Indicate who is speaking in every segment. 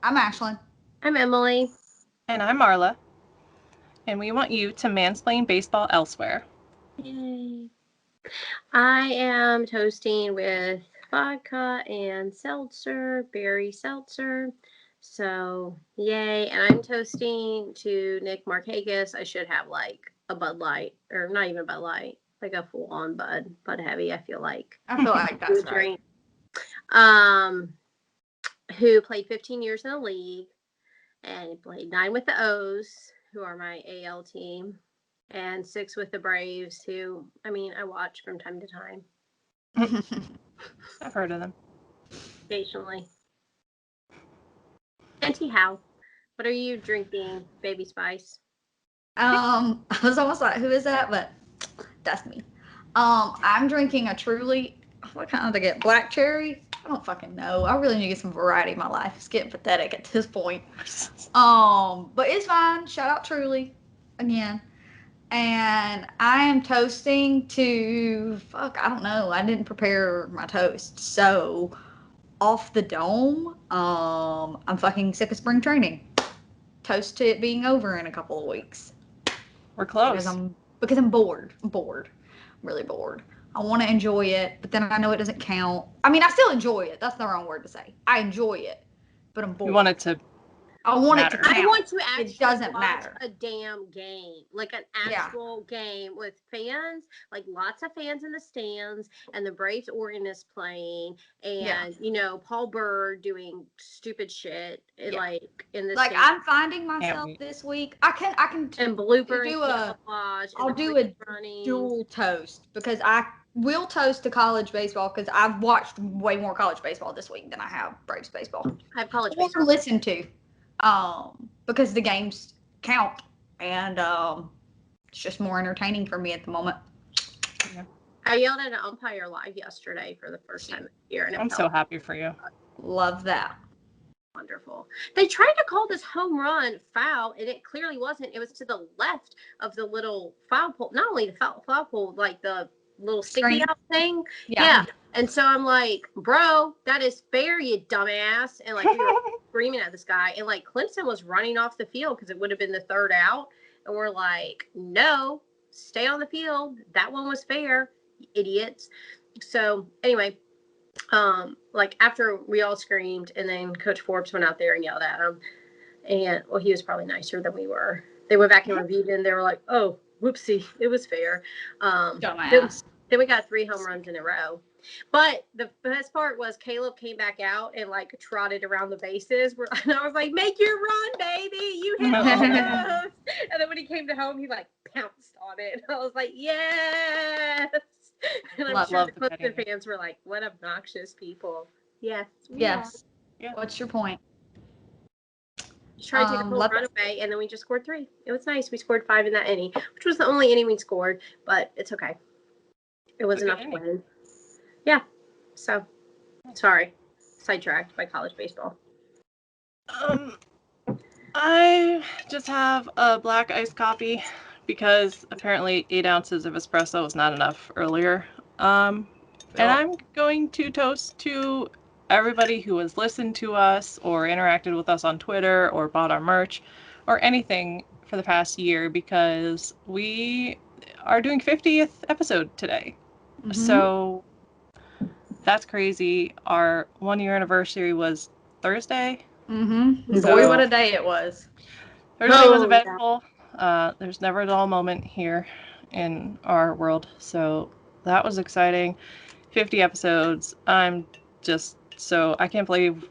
Speaker 1: I'm Ashlyn.
Speaker 2: I'm Emily.
Speaker 3: And I'm Marla. And we want you to mansplain baseball elsewhere.
Speaker 2: Yay. I am toasting with vodka and seltzer, berry seltzer. So, yay. And I'm toasting to Nick Markakis. I should have like a Bud Light, or not even Bud Light, like a full-on Bud Heavy, I feel like.
Speaker 1: I feel like that's right.
Speaker 2: Who played 15 years in the league and played 9 with the O's, who are my AL team, and 6 with the Braves, who, I mean, I watch from time to time.
Speaker 3: I've heard of them.
Speaker 2: Occasionally. Auntie Howe, what are you drinking, Baby Spice?
Speaker 1: I was almost like, who is that? But that's me. I'm drinking a Truly, what kind to get? Black cherry? I don't fucking know. I really need to get some variety in my life. It's getting pathetic at this point. But it's fine. Shout out Truly again. And I am toasting to, I don't know. I didn't prepare my toast. So, off the dome, I'm fucking sick of spring training. Toast to it being over in a couple of weeks.
Speaker 3: We're close.
Speaker 1: Because I'm bored. I'm bored. I'm really bored. I want to enjoy it, but then I know it doesn't count. I mean, I still enjoy it. That's the wrong word to say. I enjoy it, but I'm bored.
Speaker 3: You want it to
Speaker 1: I want it to count.
Speaker 2: I want to actually
Speaker 1: it doesn't
Speaker 2: watch
Speaker 1: matter.
Speaker 2: a damn game, like an actual game with fans, like lots of fans in the stands, and the Braves organist playing, and you know, Paul Burr doing stupid shit, like in the
Speaker 1: like
Speaker 2: stands.
Speaker 1: I'm finding myself this week. I can
Speaker 2: and blooper
Speaker 1: do
Speaker 2: and
Speaker 1: I'll do a dual toast because I will toast to college baseball because I've watched way more college baseball this week than I have Braves baseball.
Speaker 2: I have college
Speaker 1: baseball. Or listen to. Because the games count, and it's just more entertaining for me at the moment.
Speaker 2: Yeah. I yelled at an umpire live yesterday for the first time this year, and
Speaker 3: I'm so happy for you.
Speaker 1: Love that.
Speaker 2: Wonderful. They tried to call this home run foul, and it clearly wasn't. It was to the left of the little foul pole. Not only the foul pole, like the little sticky out thing. Yeah. And so I'm like, bro, that is fair, you dumbass. And like, we were screaming at this guy. And like, Clemson was running off the field because it would have been the third out. And we're like, no, stay on the field. That one was fair, you idiots. So anyway, like after we all screamed, and then Coach Forbes went out there and yelled at him. And well, he was probably nicer than we were. They went back and reviewed it, and they were like, oh, whoopsie, it was fair.
Speaker 1: Dumbass.
Speaker 2: Then we got 3 home runs in a row. But the best part was Caleb came back out and like trotted around the bases. And I was like, make your run, baby. You hit all those. And then when he came to home, he like pounced on it. I was like, yes. And I'm sure the Clifton fans were like, what obnoxious people. Yes.
Speaker 1: Yes. Yeah. What's your point?
Speaker 2: Just tried to take a full run away, and then we just scored 3. It was nice. We scored 5 in that inning, which was the only inning we scored, but it's okay. It was enough to win. Yeah. So, sorry. Sidetracked by college baseball.
Speaker 3: I just have a black iced coffee because apparently 8 ounces of espresso is not enough earlier. And I'm going to toast to everybody who has listened to us or interacted with us on Twitter or bought our merch or anything for the past year because we are doing 50th episode today. Mm-hmm. So that's crazy. Our 1-year anniversary was Thursday.
Speaker 1: Mm-hmm. So, boy, what a day it was.
Speaker 3: Thursday was eventful. There's never a dull moment here in our world. So that was exciting. 50 episodes. I'm just so I can't believe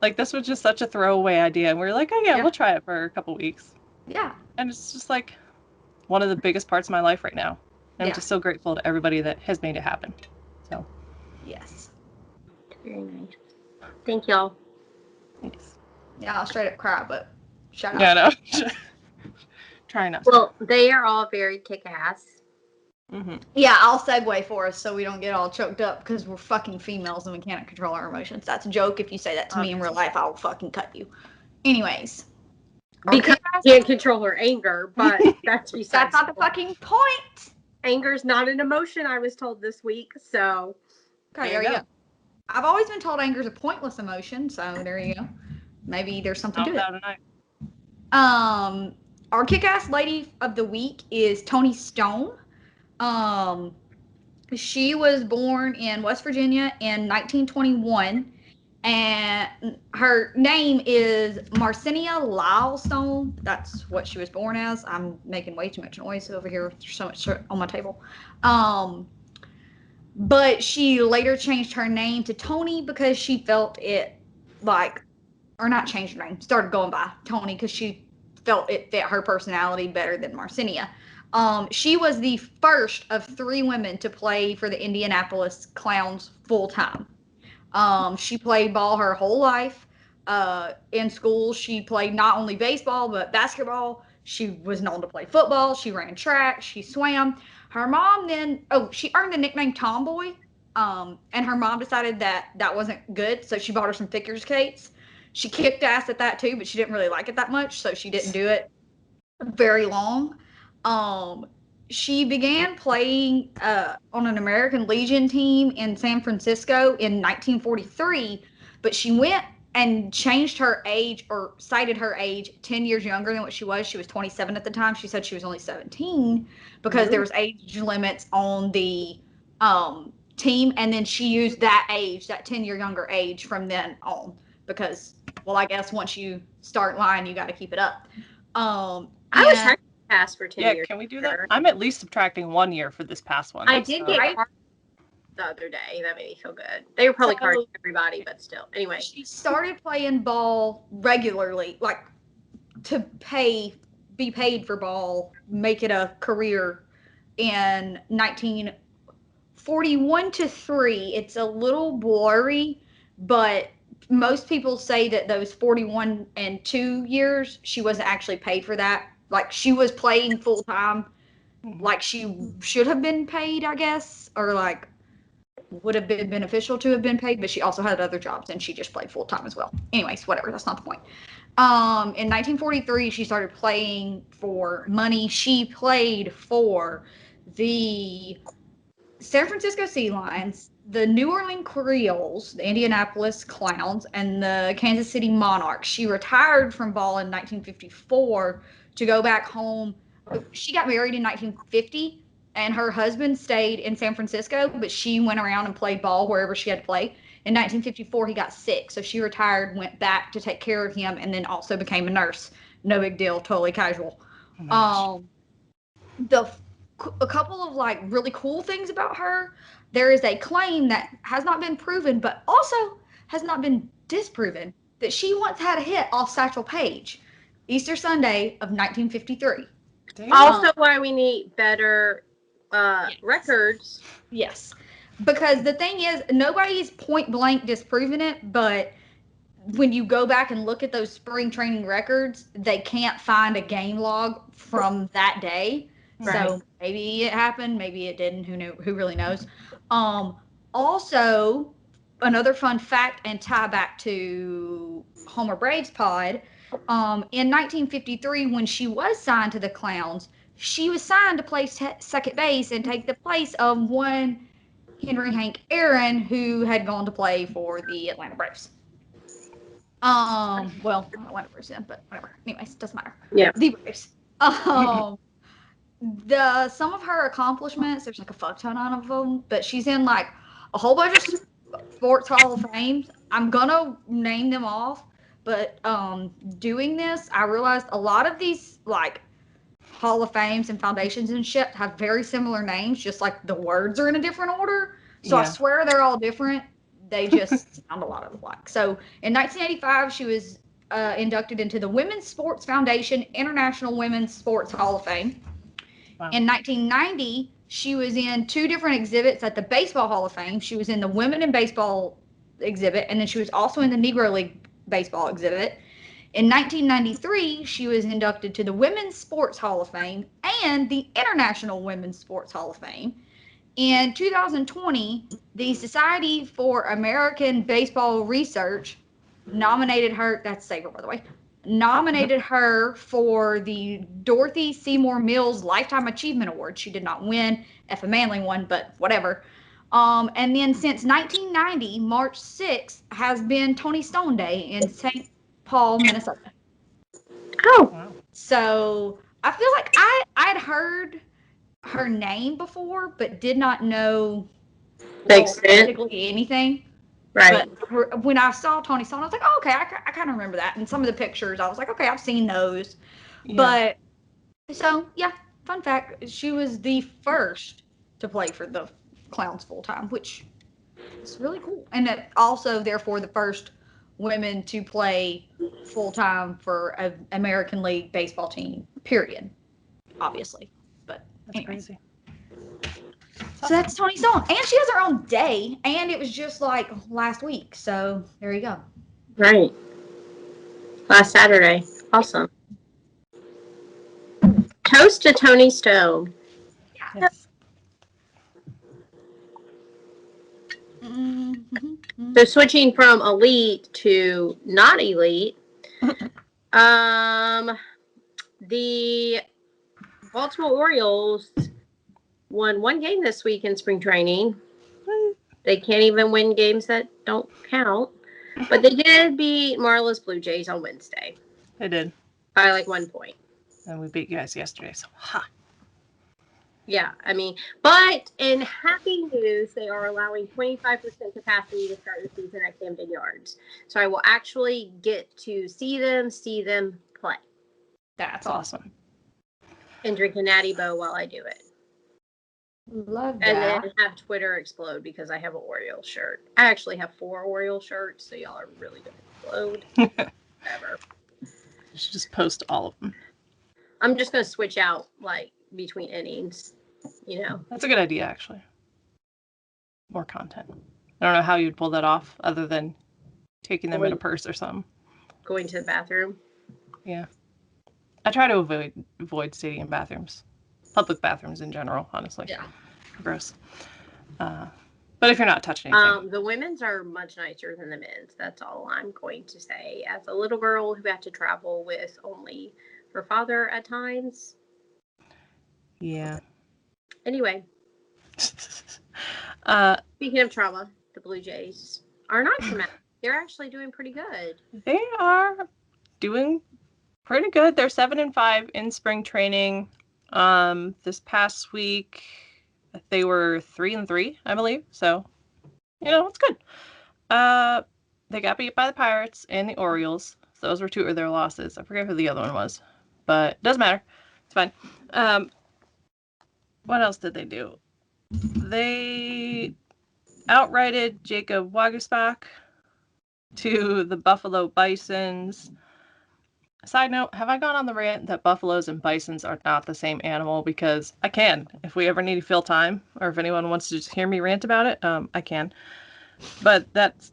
Speaker 3: like this was just such a throwaway idea. And we were like, oh yeah, we'll try it for a couple weeks.
Speaker 1: Yeah.
Speaker 3: And it's just like one of the biggest parts of my life right now. And I'm just so grateful to everybody that has made it happen. So
Speaker 1: yes.
Speaker 2: Very nice. Thank y'all.
Speaker 3: Thanks.
Speaker 1: Yeah, I'll straight up cry, but shut up.
Speaker 3: Yeah, no. Try not to.
Speaker 2: Well, they are all very kick-ass.
Speaker 1: Mm-hmm. Yeah, I'll segue for us so we don't get all choked up because we're fucking females and we can't control our emotions. That's a joke. If you say that to me in real life, I'll fucking cut you. Anyways.
Speaker 2: Because you can't control her anger, but that's
Speaker 1: besides. That's not the fucking point.
Speaker 2: Anger's not an emotion, I was told this week, so.
Speaker 1: Okay, there you go. I've always been told anger is a pointless emotion, so there you go. maybe there's something to
Speaker 3: Without
Speaker 1: it.
Speaker 3: a
Speaker 1: Our kick-ass lady of the week is Toni Stone. She was born in West Virginia in 1921, and her name is Marcinia Lyle Stone. That's what she was born as. I'm making way too much noise over here. There's so much on my table. But she later changed her name to Toni because she felt it like, or not changed her name, started going by Toni because she felt it fit her personality better than Marcinia. She was the first of 3 women to play for the Indianapolis Clowns full time. She played ball her whole life. In school, she played not only baseball, but basketball. She was known to play football. She ran track. She swam. Her mom she earned the nickname Tomboy. And her mom decided that wasn't good, so she bought her some figure skates. She kicked ass at that too, but she didn't really like it that much, so she didn't do it very long. Um, she began playing on an American Legion team in San Francisco in 1943, but she went and changed her age or cited her age 10 years younger than what she was. She was 27 at the time. She said she was only 17 because there was age limits on the team, and then she used that 10-year younger age from then on because, well, I guess once you start lying, you got to keep it up.
Speaker 2: I wish I could pass for 10 years.
Speaker 3: Yeah, can we do that? I'm at least subtracting 1 year for this past one.
Speaker 2: I did get carded the other day. That made me feel good. They were probably carding everybody, but still. Anyway.
Speaker 1: She started playing ball regularly, like to be paid for ball, make it a career in 1941 to 3. It's a little blurry, but most people say that those 41 and 2 years, she wasn't actually paid for that. Like she was playing full time, like she should have been paid, I guess, or like would have been beneficial to have been paid, but she also had other jobs and she just played full time as well. Anyways, whatever, that's not the point. In 1943, she started playing for money. She played for the San Francisco Sea Lions, the New Orleans Orioles, the Indianapolis Clowns, and the Kansas City Monarchs. She retired from ball in 1954 to go back home. She got married in 1950, and her husband stayed in San Francisco, but she went around and played ball wherever she had to play. In 1954, he got sick, so she retired, went back to take care of him, and then also became a nurse. No big deal, totally casual. A couple of like really cool things about her. There is a claim that has not been proven, but also has not been disproven, that she once had a hit off Satchel Paige, Easter Sunday of 1953.
Speaker 2: Also, why we need better records.
Speaker 1: Yes, because the thing is, nobody's point blank disproven it, but when you go back and look at those spring training records, they can't find a game log from that day. Right. So maybe it happened, maybe it didn't. Who really knows? Also, another fun fact and tie back to Homer Braves pod. In 1953, when she was signed to the Clowns, she was signed to play second base and take the place of one Henry Hank Aaron, who had gone to play for the Atlanta Braves. Well, not Atlanta Braves then, but whatever. Anyways, doesn't matter.
Speaker 2: Yeah.
Speaker 1: The Braves. Some of her accomplishments, there's like a fuck ton of them, but she's in like a whole bunch of sports Hall of Fames. I'm gonna name them off, but doing this, I realized a lot of these like Hall of Fames and foundations and shit have very similar names, just like the words are in a different order. So I swear they're all different. They just sound a lot alike. So in 1985, she was inducted into the Women's Sports Foundation International Women's Sports Hall of Fame. Wow. In 1990, she was in 2 different exhibits at the Baseball Hall of Fame. She was in the Women in Baseball exhibit, and then she was also in the Negro League Baseball exhibit. In 1993, she was inducted to the Women's Sports Hall of Fame and the International Women's Sports Hall of Fame. In 2020, the Society for American Baseball Research nominated her, that's Saber, by the way, nominated her for the Dorothy Seymour Mills Lifetime Achievement Award. She did not win. Effa Manley won, but whatever. And then since 1990, March 6th has been Toni Stone Day in St. Paul, Minnesota.
Speaker 2: Oh.
Speaker 3: Wow.
Speaker 1: So I feel like I'd heard her name before, but did not know basically anything.
Speaker 2: Right.
Speaker 1: But when I saw Tony Stone, I was like, oh, okay, I kind of remember that. And some of the pictures, I was like, okay, I've seen those.
Speaker 3: Yeah.
Speaker 1: But so yeah, fun fact, she was the first to play for the Clowns full time, which is really cool. And also, therefore, the first women to play full time for an American League baseball team. Period. Obviously, but
Speaker 3: That's
Speaker 1: anyway.
Speaker 3: crazy.
Speaker 1: So that's Tony Stone, and she has her own day, and it was just like last week. So there you go.
Speaker 2: Right. Last Saturday. Awesome. Toast to Tony Stone.
Speaker 3: Yes.
Speaker 1: Mm-hmm.
Speaker 2: So switching from elite to not elite, the Baltimore Orioles won one game this week in spring training. They can't even win games that don't count. But they did beat Marla's Blue Jays on Wednesday.
Speaker 3: They did.
Speaker 2: By like 1 point.
Speaker 3: And we beat you guys yesterday, so ha.
Speaker 2: Yeah, I mean, but in happy news, they are allowing 25% capacity to start the season at Camden Yards. So I will actually get to see them play.
Speaker 1: That's awesome.
Speaker 2: And drink a Natty Boh while I do it.
Speaker 1: Love that.
Speaker 2: And then have Twitter explode because I have an Orioles shirt. I actually have 4 Orioles shirts, so y'all are really going to explode. Whatever.
Speaker 3: You should just post all of them.
Speaker 2: I'm just going to switch out, like, between innings, you know.
Speaker 3: That's a good idea, actually. More content. I don't know how you'd pull that off other than taking them in a purse or something.
Speaker 2: Going to the bathroom.
Speaker 3: Yeah. I try to avoid stadium bathrooms. Public bathrooms in general, honestly.
Speaker 1: Yeah.
Speaker 3: Gross. But if you're not touching anything.
Speaker 2: The women's are much nicer than the men's. That's all I'm going to say. As a little girl who had to travel with only her father at times.
Speaker 3: Yeah.
Speaker 2: Anyway. Speaking of trauma, the Blue Jays are not traumatic. They're actually doing pretty good.
Speaker 3: They are doing pretty good. They're 7-5 in spring training. This past week they were 3-3, I believe. So, it's good. They got beat by the Pirates and the Orioles. Those were 2 of their losses. I forget who the other one was, but it doesn't matter. It's fine. What else did they do? They outrighted Jacob Waguespack to the Buffalo Bisons. Side note, have I gone on the rant that buffaloes and bisons are not the same animal? Because I can. If we ever need to fill time, or if anyone wants to just hear me rant about it, I can. But that's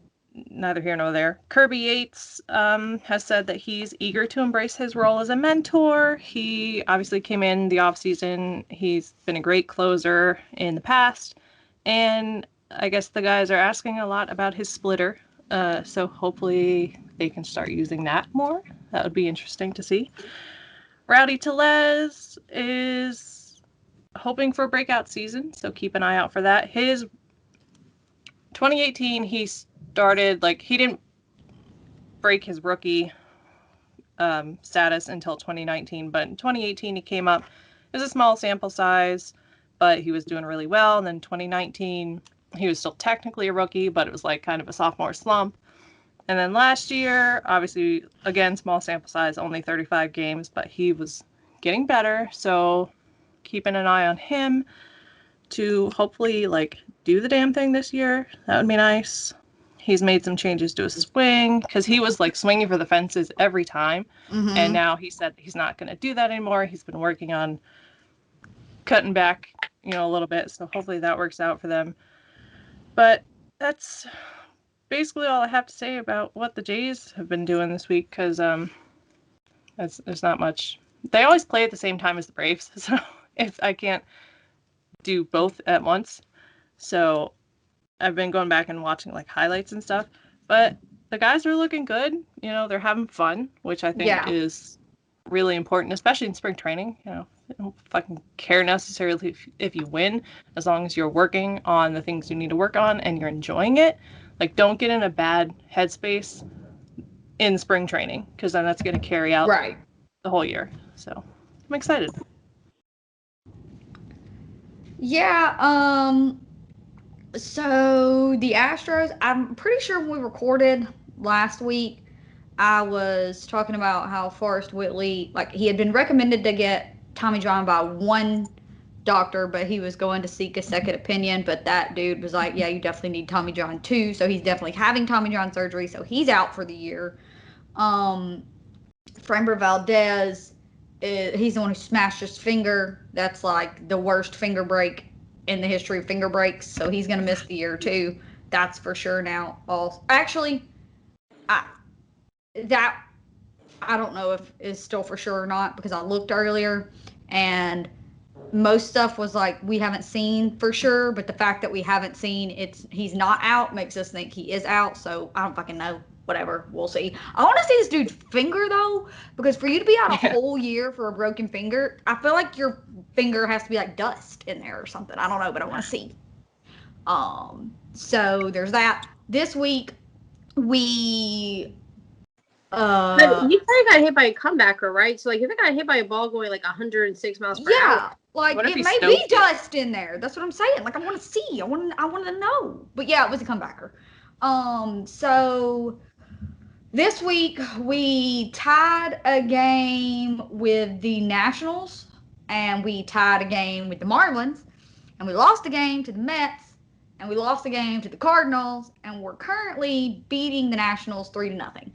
Speaker 3: neither here nor there. Kirby Yates has said that he's eager to embrace his role as a mentor. He obviously came in the offseason. He's been a great closer in the past. And I guess the guys are asking a lot about his splitter. So hopefully they can start using that more. That would be interesting to see. Rowdy Seles is hoping for a breakout season, so keep an eye out for that. His 2018, he started, he didn't break his rookie status until 2019, but in 2018 he came up. It was a small sample size, but he was doing really well. And then 2019, he was still technically a rookie, but it was kind of a sophomore slump. And then last year, obviously, again, small sample size, only 35 games, but he was getting better. So keeping an eye on him to hopefully, do the damn thing this year. That would be nice. He's made some changes to his swing because he was, swinging for the fences every time.
Speaker 1: Mm-hmm.
Speaker 3: And now he said he's not going to do that anymore. He's been working on cutting back, a little bit. So hopefully that works out for them. But that's basically all I have to say about what the Jays have been doing this week, because there's not much. They always play at the same time as the Braves, so if I can't do both at once, so I've been going back and watching highlights and stuff. But the guys are looking good. They're having fun, which I think is really important, especially in spring training. I don't fucking care necessarily if you win, as long as you're working on the things you need to work on and you're enjoying it. Don't get in a bad headspace in spring training, because then that's going to carry out the whole year. So I'm excited.
Speaker 1: Yeah. So the Astros, I'm pretty sure when we recorded last week, I was talking about how Forrest Whitley, like he had been recommended to get Tommy John by one doctor, but he was going to seek a second opinion. But that dude was like, yeah, you definitely need Tommy John too. So he's definitely having Tommy John surgery. So he's out for the year. Framber Valdez, he's the one who smashed his finger. That's like the worst finger break in the history of finger breaks. So he's going to miss the year too. That's for sure now. Actually, I don't know if is still for sure or not because I looked earlier and most stuff was like we haven't seen for sure, but the fact that we haven't seen he's not out makes us think he is out. So I don't fucking know. Whatever, we'll see. I want to see this dude's finger though, because for you to be out a whole year for a broken finger, I feel like your finger has to be like dust in there or something. I don't know, but I want to see. So there's that. This week we
Speaker 2: But you probably got hit by a comebacker, right? So, like, if it got hit by a ball going like 106 miles per hour.
Speaker 1: Like it may be dust in there. That's what I'm saying. Like I want to see. I want to know. But yeah, it was a comebacker. So this week we tied a game with the Nationals, and we tied a game with the Marlins, and we lost a game to the Mets, and we lost a game to the Cardinals, and we're currently beating the Nationals 3-0.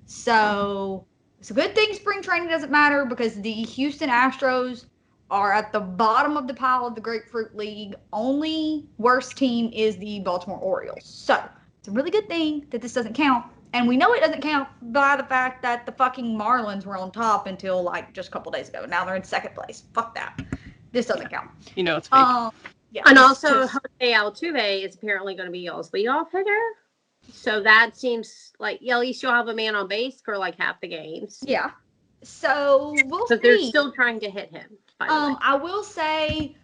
Speaker 1: So it's a good thing spring training doesn't matter because the Houston Astros are at the bottom of the pile of the Grapefruit League. Only worst team is the Baltimore Orioles. So it's a really good thing that this doesn't count. And we know it doesn't count by the fact that the fucking Marlins were on top until like just a couple days ago. Now they're in second place. Fuck that. This doesn't count.
Speaker 3: You know it's fake.
Speaker 2: Yeah, and also Jose Altuve is apparently going to be y'all's leadoff hitter. So that seems like at least you'll have a man on base for like half the games.
Speaker 1: Yeah. So we'll see.
Speaker 2: But they're still trying to hit him.
Speaker 1: I will say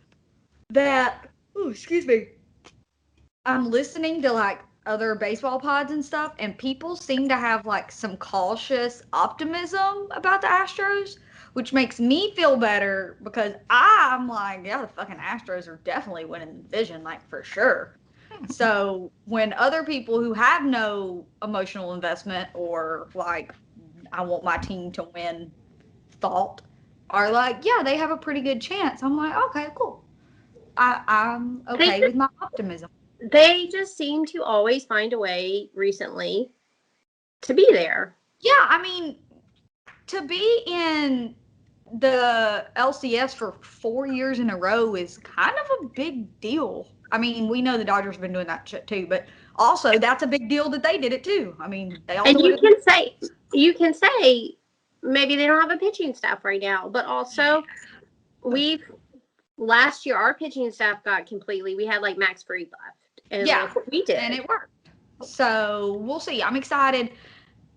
Speaker 1: that. Oh, excuse me. I'm listening to like other baseball pods and stuff, and people seem to have like some cautious optimism about the Astros, which makes me feel better because I'm like, yeah, the fucking Astros are definitely winning the division, like for sure. So when other people who have no emotional investment or like I want my team to win thought are like, yeah, they have a pretty good chance. I'm like, okay, cool. I'm okay with my optimism.
Speaker 2: They just seem to always find a way recently to be there.
Speaker 1: Yeah, I mean, to be in the LCS for 4 years in a row is kind of a big deal. I mean, we know the Dodgers have been doing that shit too, but also that's a big deal that they did it too. I mean, they all.
Speaker 2: And you can say maybe they don't have a pitching staff right now, but also last year our pitching staff got completely. We had like Max Fried left, and that's what we did,
Speaker 1: and it worked. So we'll see. I'm excited.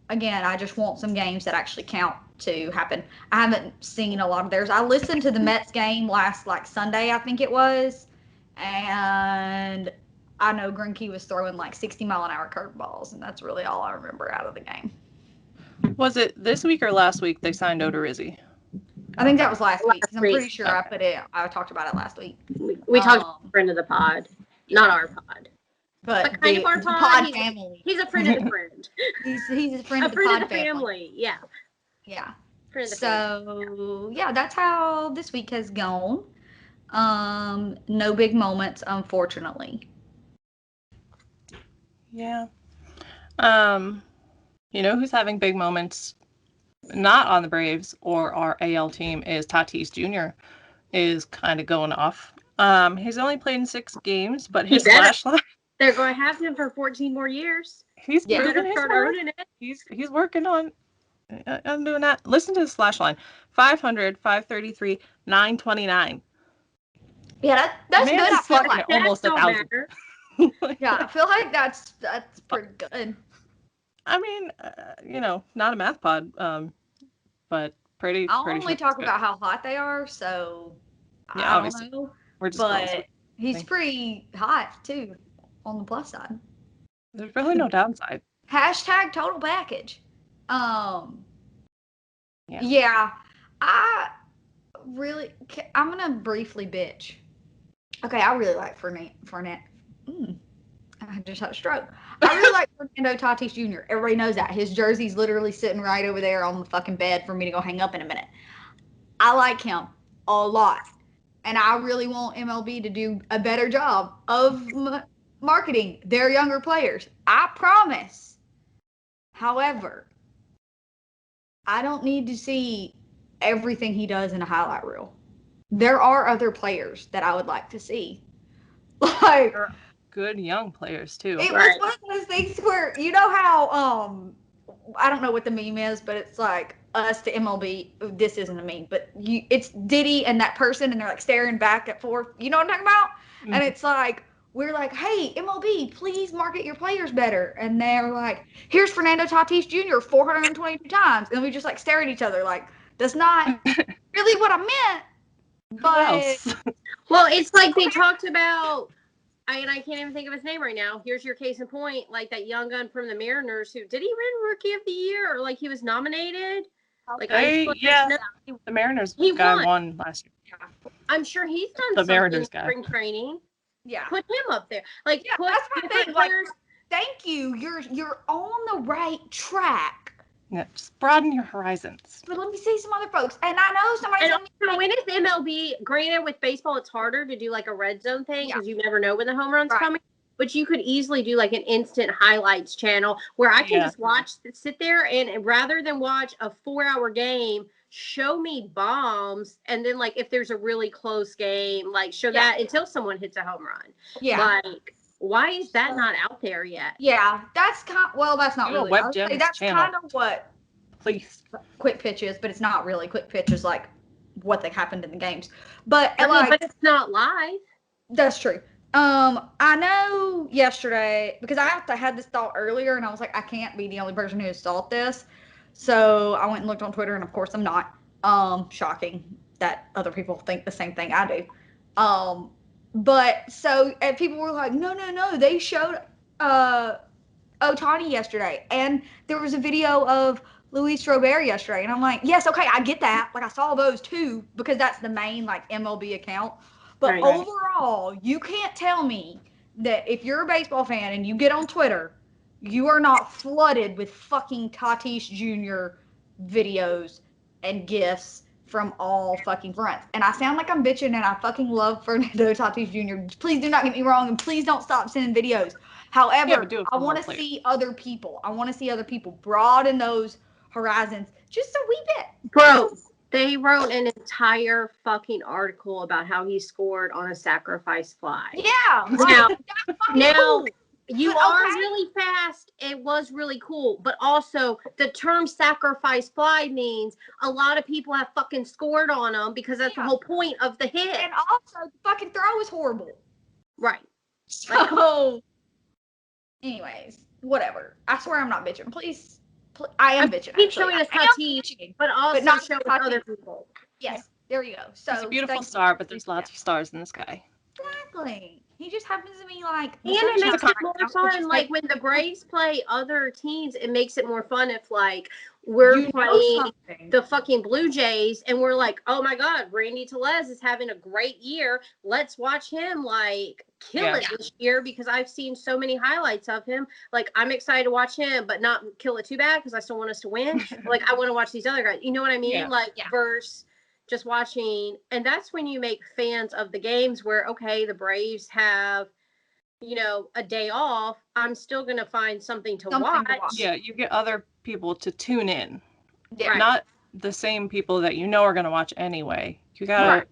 Speaker 1: Again, I just want some games that actually count to happen. I haven't seen a lot of theirs. I listened to the Mets game last like Sunday, I think it was, and I know Greinke was throwing like 60-mile-an-hour curveballs, and that's really all I remember out of the game.
Speaker 3: Was it this week or last week they signed Odorizzi?
Speaker 1: I think that was last week because I'm pretty sure I talked about it last week.
Speaker 2: We talked to a friend of the pod, not our pod.
Speaker 1: But
Speaker 2: kind of our pod
Speaker 1: family.
Speaker 2: He's a friend of the friend.
Speaker 1: he's a friend of the pod
Speaker 2: family. Yeah.
Speaker 1: Yeah.
Speaker 2: Friend of the
Speaker 1: family. Yeah, that's how this week has gone. No big moments, unfortunately.
Speaker 3: Yeah. You know who's having big moments? Not on the Braves or our AL team is Tatis Jr. is kind of going off. He's only played in 6 games, but his slash line.
Speaker 2: They're going to have him for 14 more years.
Speaker 3: He's earning it. He's working on doing that. Listen to the slash line: 500, 533, 929.
Speaker 1: Yeah, that's good. I feel like
Speaker 3: almost 1,000.
Speaker 1: Yeah, I feel like that's pretty good.
Speaker 3: I mean, not a math pod, but pretty.
Speaker 1: I'll only talk about how hot they are, so
Speaker 3: yeah,
Speaker 1: I
Speaker 3: obviously.
Speaker 1: don't know.
Speaker 3: We're just
Speaker 1: but he's pretty hot too, on the plus side.
Speaker 3: There's really no downside.
Speaker 1: Hashtag total package. Yeah. I'm gonna briefly bitch. Okay, I really like Fournette. I just had a stroke. I really like Fernando Tatis Jr. Everybody knows that. His jersey's literally sitting right over there on the fucking bed for me to go hang up in a minute. I like him a lot. And I really want MLB to do a better job of marketing their younger players. I promise. However, I don't need to see everything he does in a highlight reel. There are other players that I would like to see. Like,
Speaker 3: good young players too.
Speaker 1: It was one of those things where, you know how I don't know what the meme is, but it's like us to MLB. This isn't a meme, but it's Diddy and that person, and they're like staring back and forth. You know what I'm talking about? Mm-hmm. And it's like, we're like, hey, MLB, please market your players better. And they're like, here's Fernando Tatis Jr. 422 times. And we just like stare at each other like, that's not really what I meant. But
Speaker 2: well, it's like they talked about, and I can't even think of his name right now. Here's your case in point, like that young gun from the Mariners who, did he win Rookie of the Year, or like he was nominated? Like
Speaker 3: the Mariners guy won last year.
Speaker 2: I'm sure he's done something in spring training.
Speaker 1: Yeah.
Speaker 2: Put him up there. Like, put
Speaker 1: that's my thing.
Speaker 2: players.
Speaker 1: Like, thank you. You're on the right track.
Speaker 3: Yeah, just broaden your horizons.
Speaker 1: But let me see some other folks. And I know somebody's
Speaker 2: when it's MLB, granted with baseball it's harder to do like a red zone thing because you never know when the home run's coming. But you could easily do like an instant highlights channel where I can just sit there and rather than watch a 4-hour game, show me bombs, and then like if there's a really close game, like show that until someone hits a home run. Yeah. Like, why is that not out there yet?
Speaker 1: Yeah, that's that's not really. That's kind of what quick pitches, but it's not really quick pitches like what they happened in the games. But
Speaker 2: but it's not live.
Speaker 1: That's true. I know yesterday, because I had this thought earlier, and I was like, I can't be the only person who has thought this. So I went and looked on Twitter, and of course I'm not. Shocking that other people think the same thing I do. But so and people were like, no, they showed Ohtani yesterday, and there was a video of Luis Robert yesterday, and I'm like, yes, okay, I get that. Like, I saw those too, because that's the main like MLB account. But overall, you can't tell me that if you're a baseball fan and you get on Twitter, you are not flooded with fucking Tatis Jr. videos and GIFs from all fucking fronts. And I sound like I'm bitching, and I fucking love Fernando Tatis Jr. Please do not get me wrong, and please don't stop sending videos. However, I want to see other people. I want to see other people broaden those horizons just a wee bit.
Speaker 2: Bro, they wrote an entire fucking article about how he scored on a sacrifice fly.
Speaker 1: Yeah.
Speaker 2: Now cool. You are really fast. It was really cool. But also, the term sacrifice fly means a lot of people have fucking scored on them because that's the whole point of the hit.
Speaker 1: And also, the fucking throw is horrible.
Speaker 2: Right.
Speaker 1: So, anyways, whatever. I swear I'm not bitching. Please. I am bitching.
Speaker 2: Keep showing us Tatis, but also not show other people.
Speaker 1: Yes, there you go. So
Speaker 3: it's a beautiful star, but there's lots of stars in the sky.
Speaker 1: Exactly. He just happens to be like.
Speaker 2: And it makes it more fun. Like when the Braves play other teams, it makes it more fun if like we're playing the fucking Blue Jays and we're like, oh my God, Randy Teles is having a great year. Let's watch him like kill it this year because I've seen so many highlights of him. Like I'm excited to watch him, but not kill it too bad because I still want us to win. Like I want to watch these other guys. You know what I mean? Yeah. Like versus just watching. And that's when you make fans of the games where, okay, the Braves have, you know, a day off. I'm still going to find something to watch.
Speaker 3: Yeah, you get other people to tune in. Yeah. Not the same people that you know are going to watch anyway. You got to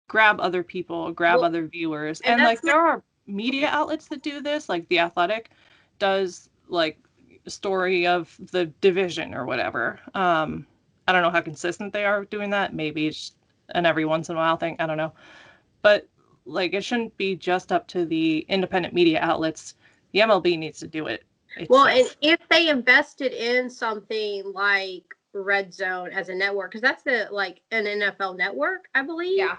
Speaker 3: grab other people, other viewers. And like there are media outlets that do this, like The Athletic does like a story of the division or whatever. I don't know how consistent they are doing that. Maybe it's an every once in a while thing. I don't know. But like it shouldn't be just up to the independent media outlets. The MLB needs to do it itself.
Speaker 2: Well, and if they invested in something like Red Zone as a network, because that's like an NFL network, I believe.
Speaker 1: Yeah.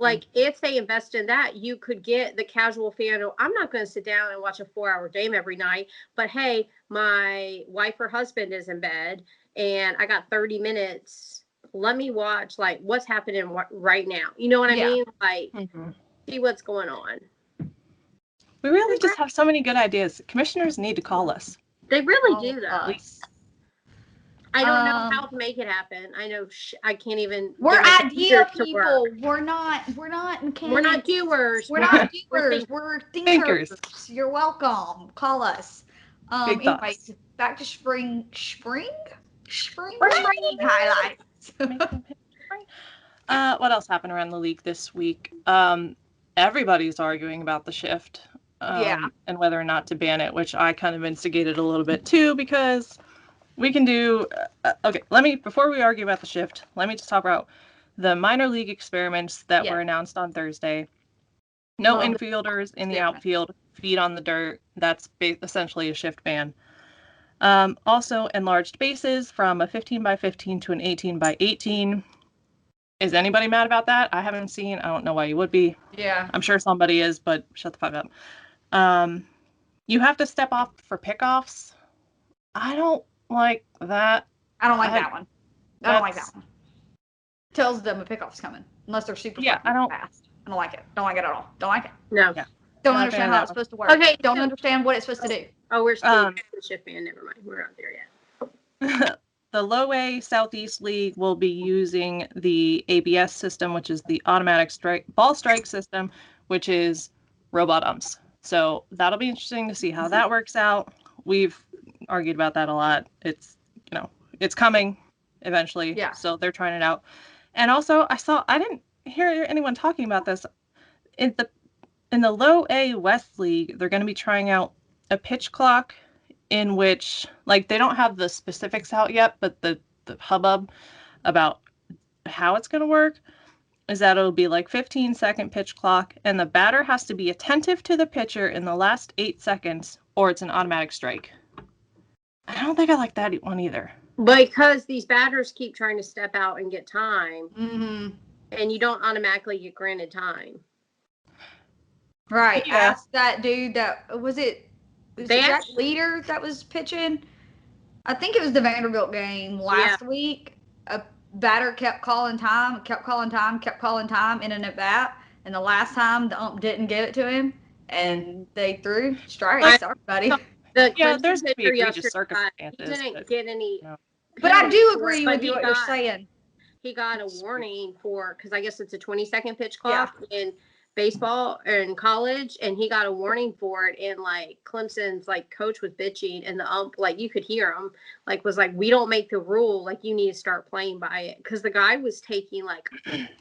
Speaker 2: Like, if they invest in that, you could get the casual fan. I'm not going to sit down and watch a 4-hour game every night, but hey, my wife or husband is in bed and I got 30 minutes. Let me watch, like, what's happening right now. You know what I mean? Like, see what's going on.
Speaker 3: We really just have so many good ideas. Commissioners need to call us.
Speaker 2: They really do, though. I don't know how to make it happen. I know I can't even.
Speaker 1: We're idea people. We're not doers.
Speaker 2: We're not doers.
Speaker 1: We're thinkers. You're welcome. Call us. Anyways, back to spring highlights.
Speaker 3: What else happened around the league this week? Everybody's arguing about the shift. And whether or not to ban it, which I kind of instigated a little bit too, because we can do before we argue about the shift, let me just talk about the minor league experiments that were announced on Thursday. No infielders in the outfield, feet on the dirt. That's essentially a shift ban. Also enlarged bases from a 15x15 to an 18x18. Is anybody mad about that? I haven't seen. I don't know why you would be.
Speaker 1: Yeah.
Speaker 3: I'm sure somebody is, but shut the fuck up. You have to step off for pickoffs. I don't like that.
Speaker 1: I don't like that one. I don't like that one. Tells them a pickoff's coming, unless they're super fast. I don't like it. Don't like it at all. Don't like it.
Speaker 2: No.
Speaker 3: Yeah.
Speaker 1: Don't understand how it's supposed to work.
Speaker 2: Okay.
Speaker 1: Don't understand what it's supposed to do.
Speaker 2: Oh, we're still the shift ban. Never mind. We're not there yet.
Speaker 3: The Low A Southeast League will be using the ABS system, which is the automatic ball strike system, which is robot umps. So that'll be interesting to see how that works out. We've argued about that a lot. It's coming eventually.
Speaker 1: Yeah.
Speaker 3: So they're trying it out. And also I didn't hear anyone talking about this. In the Low A West League, they're going to be trying out a pitch clock in which, like, they don't have the specifics out yet, but the hubbub about how it's going to work is that it'll be like 15-second pitch clock, and the batter has to be attentive to the pitcher in the last 8 seconds, or it's an automatic strike. I don't think I like that one either.
Speaker 2: Because these batters keep trying to step out and get time,
Speaker 1: and
Speaker 2: you don't automatically get granted time.
Speaker 1: Right. Yeah. Ask that dude that was it Jack Leader that was pitching? I think it was the Vanderbilt game last week. A batter kept calling time in an at bat, and the last time the ump didn't give it to him, and they threw strikes. Sorry, buddy.
Speaker 3: There's going to be egregious circumstances.
Speaker 2: He didn't get any.
Speaker 1: But I do agree with what you're saying.
Speaker 2: He got a warning because I guess it's a 20-second pitch clock in baseball or in college, and he got a warning for it. And like Clemson's like coach was bitching, and the ump, like, you could hear him, like, was like, "We don't make the rule. Like, you need to start playing by it," because the guy was taking like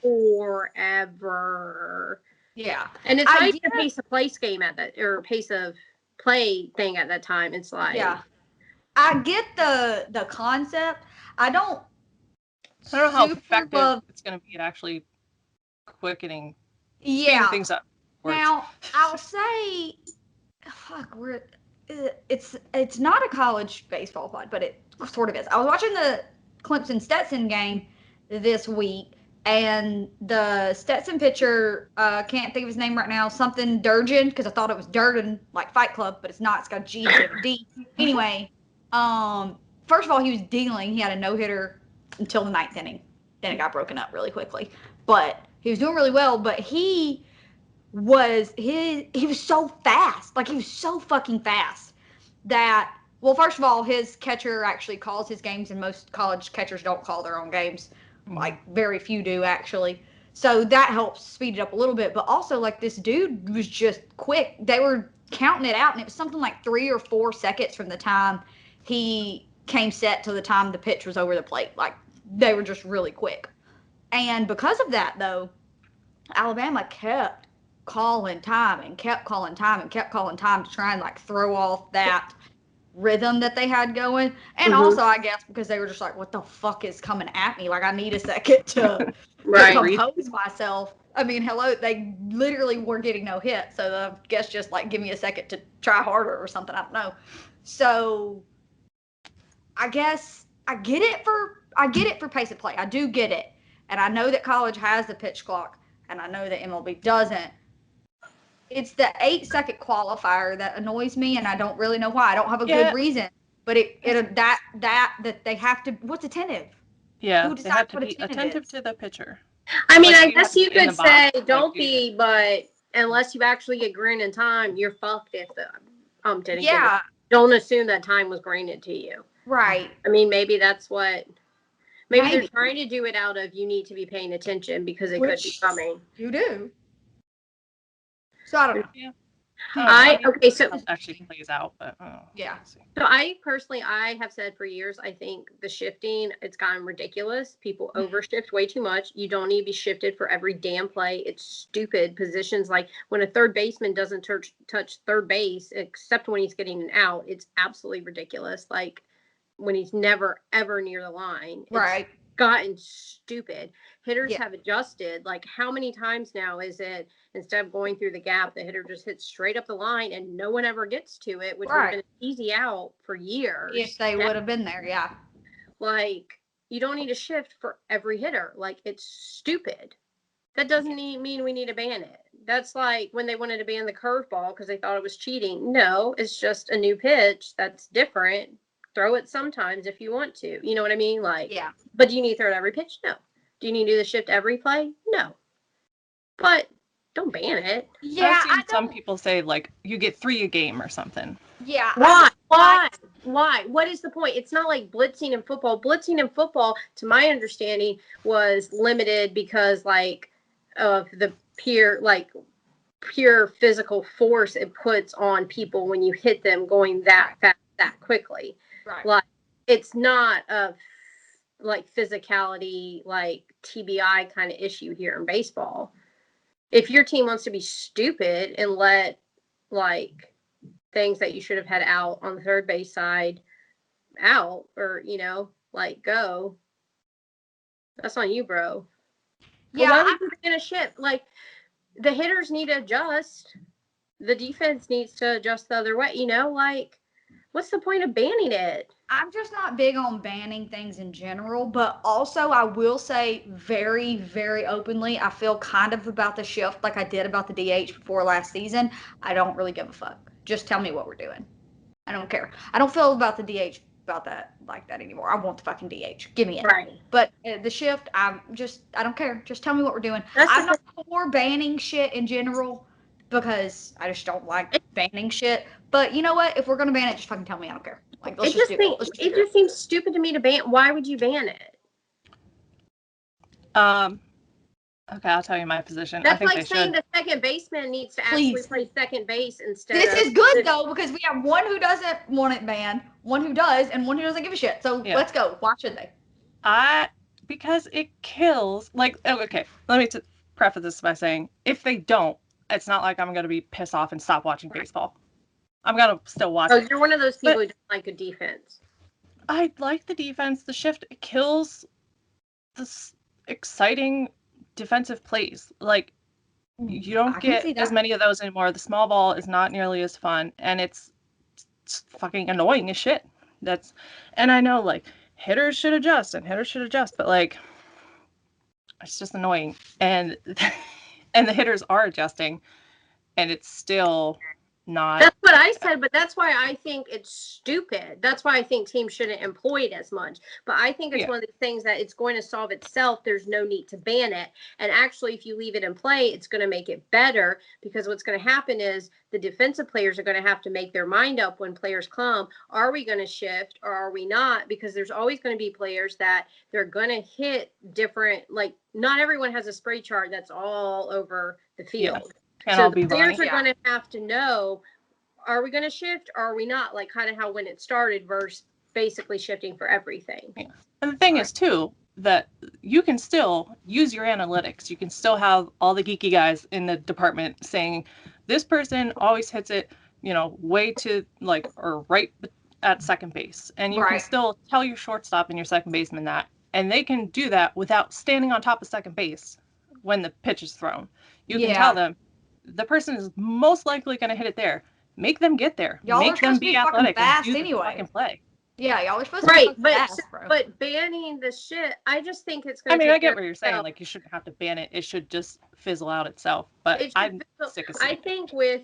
Speaker 2: forever.
Speaker 1: Yeah,
Speaker 2: and it's not even a pace of play game at that, or pace of play thing at that time. It's like,
Speaker 1: I get the concept. I don't
Speaker 3: know how effective it's going to be at actually quickening things up.
Speaker 1: Now, I'll say, it's not a college baseball pod, but it sort of is. I was watching the Clemson Stetson game this week, and the Stetson pitcher, can't think of his name right now, something Durgin, because I thought it was Durden, like Fight Club, but it's not. It's got a G instead of a D. Anyway, first of all, he was dealing. He had a no-hitter until the 9th inning. Then it got broken up really quickly. But he was doing really well, but he was so fast. Like, he was so fucking fast that, well, first of all, his catcher actually calls his games, and most college catchers don't call their own games. Like, very few do, actually. So that helps speed it up a little bit. But also, like, this dude was just quick. They were counting it out, and it was something like 3 or 4 seconds from the time he came set to the time the pitch was over the plate. Like, they were just really quick. And because of that, though, Alabama kept calling time and kept calling time and kept calling time to try and, like, throw off that rhythm that they had going. And also, I guess, because they were just like, what the fuck is coming at me? Like, I need a second to compose myself. I mean, hello, they literally were getting no hit. So I guess just, like, give me a second to try harder or something. I don't know. So I guess I get it for pace of play. I do get it. And I know that college has the pitch clock. and I know that MLB doesn't. It's the 8-second qualifier that annoys me, and I don't really know why. I don't have a good reason, but that they have to. What's attentive?
Speaker 3: Yeah,
Speaker 1: Who
Speaker 3: they have
Speaker 1: decides
Speaker 3: to
Speaker 1: what
Speaker 3: be attentive
Speaker 1: is?
Speaker 3: to the pitcher.
Speaker 2: I mean,
Speaker 3: Like,
Speaker 2: I
Speaker 3: you have
Speaker 2: guess
Speaker 3: to
Speaker 2: you
Speaker 3: be in
Speaker 2: could
Speaker 3: the box,
Speaker 2: say
Speaker 3: like,
Speaker 2: don't be, but unless you actually get granted time, you're fucked if the didn't give it.
Speaker 1: Yeah,
Speaker 2: Don't assume that time was granted to you.
Speaker 1: right.
Speaker 2: I mean, maybe that's what. Maybe they're
Speaker 1: Maybe.
Speaker 2: trying to do it out of you need to be paying attention because it could be
Speaker 1: Which
Speaker 2: coming.
Speaker 1: you do. So I don't know.
Speaker 3: Yeah. I don't know.
Speaker 2: Okay, so
Speaker 3: It actually plays out, but
Speaker 1: Yeah.
Speaker 3: let's see.
Speaker 2: So I personally, I have said for years, I think the shifting, it's gotten ridiculous. People overshift way too much. You don't need to be shifted for every damn play. It's stupid. Positions like when a third baseman doesn't touch third base, except when he's getting an out, it's absolutely ridiculous. Like when he's never, ever near the line.
Speaker 1: Right.
Speaker 2: It's gotten stupid. Hitters
Speaker 1: Yeah.
Speaker 2: have adjusted. Like how many times now is it instead of going through the gap, the hitter just hits straight up the line and no one ever gets to it, which would have been an easy out for years.
Speaker 1: If they would have been there, yeah.
Speaker 2: Like you don't need a shift for every hitter. Like it's stupid. That doesn't mean we need to ban it. That's like when they wanted to ban the curveball because they thought it was cheating. No, it's just a new pitch that's different. Throw it sometimes if you want to. You know what I mean? Like,
Speaker 1: Yeah.
Speaker 2: But do you need to throw it every pitch? No. Do you need to do the shift every play? No. But don't ban it.
Speaker 1: Yeah,
Speaker 3: I've seen some people say like you get 3 a game or something.
Speaker 1: Yeah.
Speaker 2: Why? What is the point? It's not like blitzing in football. Blitzing in football, to my understanding, was limited because like of the pure physical force it puts on people when you hit them going that fast, that quickly.
Speaker 1: Right.
Speaker 2: Like it's not a like physicality, like TBI kind of issue here in baseball. If your team wants to be stupid and let like things that you should have had out on the third base side out or like go, that's on you, bro.
Speaker 1: Yeah.
Speaker 2: Why would you ban a shift? Like the hitters need to adjust, the defense needs to adjust the other way, like what's the point of banning it?
Speaker 1: I'm just not big on banning things in general, but also I will say very, very openly, I feel kind of about the shift like I did about the DH before last season. I don't really give a fuck. Just tell me what we're doing. I don't care. I don't feel about the DH about that like that anymore. I want the fucking DH. Give me it.
Speaker 2: Right.
Speaker 1: But the shift, I don't care. Just tell me what we're doing. I'm not for banning shit in general because I just don't like banning shit. But you know what? If we're gonna ban it, just fucking tell me. I don't care. Like let's just do it.
Speaker 2: It just seems stupid to me to ban. Why would you ban it?
Speaker 3: Okay, I'll tell you my position.
Speaker 2: That's
Speaker 3: I think
Speaker 2: like saying the second baseman needs to actually play second base instead.
Speaker 1: This is good though because we have one who doesn't want it banned, one who does, and one who doesn't give a shit. So let's go. Why should they?
Speaker 3: Because it kills. Like, okay, let me preface this by saying, if they don't, it's not like I'm gonna be pissed off and stop watching baseball. I'm gonna still watch it.
Speaker 2: You're one of those people who don't like a defense.
Speaker 3: I like the defense. The shift kills this exciting defensive plays. Like you don't get as many of those anymore. The small ball is not nearly as fun, and it's fucking annoying as shit. And I know like hitters should adjust, but like it's just annoying. And and the hitters are adjusting, and it's still not.
Speaker 2: That's what I said, but that's why I think it's stupid. That's why I think teams shouldn't employ it as much. But I think it's one of the things that it's going to solve itself. There's no need to ban it. And actually, if you leave it in play, it's going to make it better because what's going to happen is the defensive players are going to have to make their mind up when players come. Are we going to shift or are we not? Because there's always going to be players that they're going to hit different, like not everyone has a spray chart that's all over the field. So the players are going to have to know, are we going to shift or are we not? Like kind of how when it started versus basically shifting for everything.
Speaker 3: Yeah. And the thing is, too, that you can still use your analytics. You can still have all the geeky guys in the department saying, this person always hits it, way to like, or right at second base. And you can still tell your shortstop and your second baseman that. And they can do that without standing on top of second base when the pitch is thrown. You can tell them, the person is most likely going to hit it there. Make them get there.
Speaker 1: Y'all
Speaker 3: Make them be athletic
Speaker 1: fast
Speaker 3: and do
Speaker 1: anyway.
Speaker 3: the fucking play.
Speaker 1: Yeah, y'all are supposed to
Speaker 2: Right,
Speaker 1: be
Speaker 2: but
Speaker 1: fast, bro.
Speaker 2: but banning the shit, I just think it's
Speaker 3: I
Speaker 2: going to.
Speaker 3: mean, I get what you're saying. Like, you shouldn't have to ban it. It should just fizzle out itself. But I'm sick of seeing
Speaker 2: I think with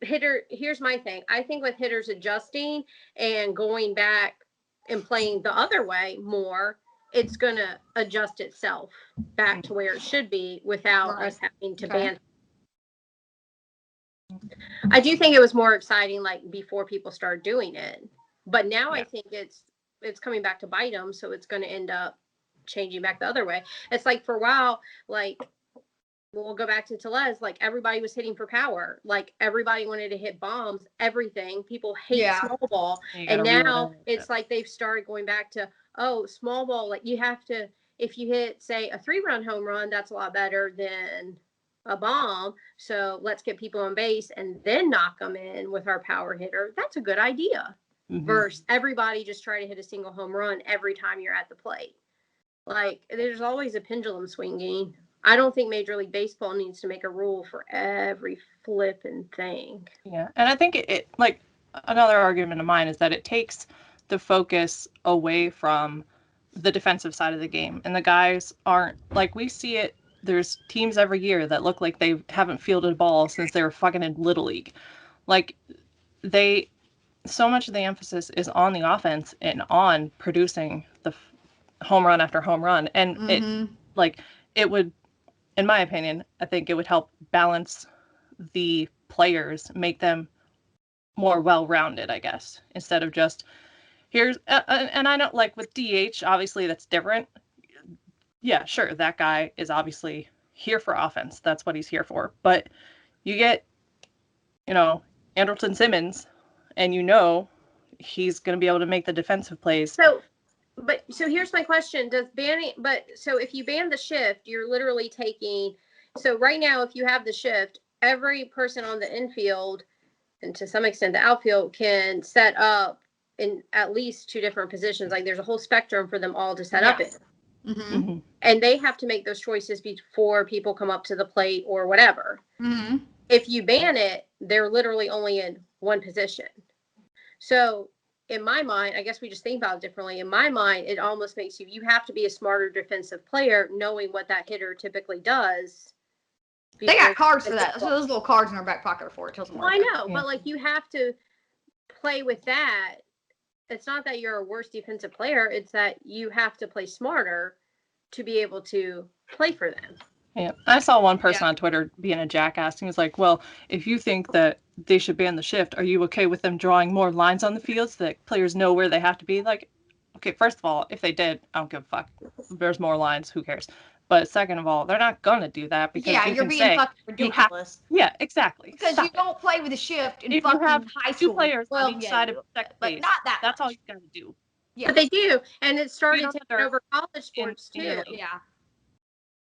Speaker 2: here's my thing. I think with hitters adjusting and going back and playing the other way more, it's going to adjust itself back to where it should be without us having to ban. I do think it was more exciting, like, before people started doing it. But now I think it's coming back to bite them, so it's going to end up changing back the other way. It's like, for a while, like, we'll go back to Seles, like, everybody was hitting for power. Like, everybody wanted to hit bombs, everything. People hate small ball. And now it's like they've started going back to, small ball, like, you have to, if you hit, say, a 3-run home run, that's a lot better than a bomb. So let's get people on base and then knock them in with our power hitter. That's a good idea. Versus everybody just try to hit a single home run every time you're at the plate. Like, there's always a pendulum swinging. I don't think Major League Baseball needs to make a rule for every flipping thing.
Speaker 3: Yeah, and I think it like, another argument of mine is that it takes the focus away from the defensive side of the game. And the guys aren't, like, we see it, there's teams every year that look like they haven't fielded a ball since they were fucking in Little League. Like, so much of the emphasis is on the offense and on producing the home run after home run. And it would, in my opinion, I think it would help balance the players, make them more well-rounded, I guess, instead of just here's and I know, like, with DH, obviously that's different. Yeah, sure, that guy is obviously here for offense. That's what he's here for. But you get, Andrelton Simmons, and he's going to be able to make the defensive plays.
Speaker 2: So here's my question. So if you ban the shift, you're literally taking, so right now, if you have the shift, every person on the infield, and to some extent the outfield, can set up in at least 2 different positions. Like, there's a whole spectrum for them all to set up in. And they have to make those choices before people come up to the plate or whatever. If you ban it, they're literally only in one position. So in my mind, I guess we just think about it differently. In my mind, it almost makes you have to be a smarter defensive player, knowing what that hitter typically does.
Speaker 1: They got cards for that. So those little cards in their back pocket are for it.
Speaker 2: Well, I know, but, like, you have to play with that. It's not that you're a worse defensive player. It's that you have to play smarter to be able to play for them.
Speaker 3: Yeah, I saw one person on Twitter being a jackass. He was like, well, if you think that they should ban the shift, are you okay with them drawing more lines on the field so that players know where they have to be? Like, okay, first of all, if they did, I don't give a fuck. There's more lines, who cares? But second of all, they're not going to do that because
Speaker 1: you're being fucking ridiculous.
Speaker 3: Exactly.
Speaker 1: Because you don't play with a shift in
Speaker 3: if
Speaker 1: fucking
Speaker 3: you have
Speaker 1: high school.
Speaker 3: 2 players on each side of second base,
Speaker 1: not that
Speaker 3: that's
Speaker 1: much.
Speaker 3: all you got to do.
Speaker 2: Yeah. But they do, and it started taking over college sports too.
Speaker 1: Yeah.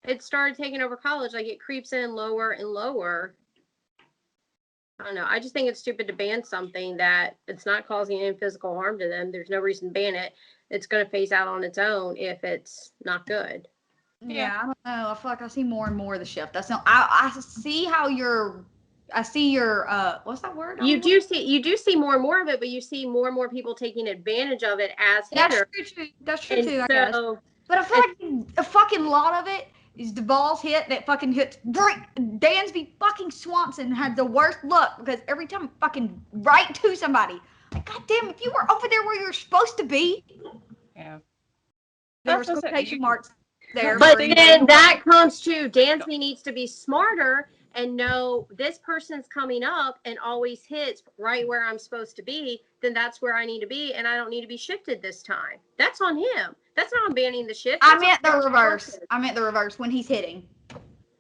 Speaker 2: It started taking over college. Like, it creeps in lower and lower. I don't know. I just think it's stupid to ban something that it's not causing any physical harm to them. There's no reason to ban it. It's going to phase out on its own if it's not good.
Speaker 1: Yeah, I don't know. I feel like I see more and more of the shift. That's not. I see how you're. I see your. What's that word?
Speaker 2: You do see more and more of it, but you see more and more people taking advantage of it as hitters.
Speaker 1: That's true too. I guess. But I feel like a fucking lot of it is the balls hit that fucking hits. Dansby fucking Swanson had the worst luck because every time fucking right to somebody. Like, goddamn, if you were over there where you're supposed to be.
Speaker 3: Yeah.
Speaker 1: There was quotation marks there.
Speaker 2: But then that comes to Dansby needs to be smarter and know this person's coming up and always hits right where I'm supposed to be. Then that's where I need to be, and I don't need to be shifted this time. That's on him. That's not on banning the shift.
Speaker 1: I meant the reverse. I meant the reverse when he's hitting.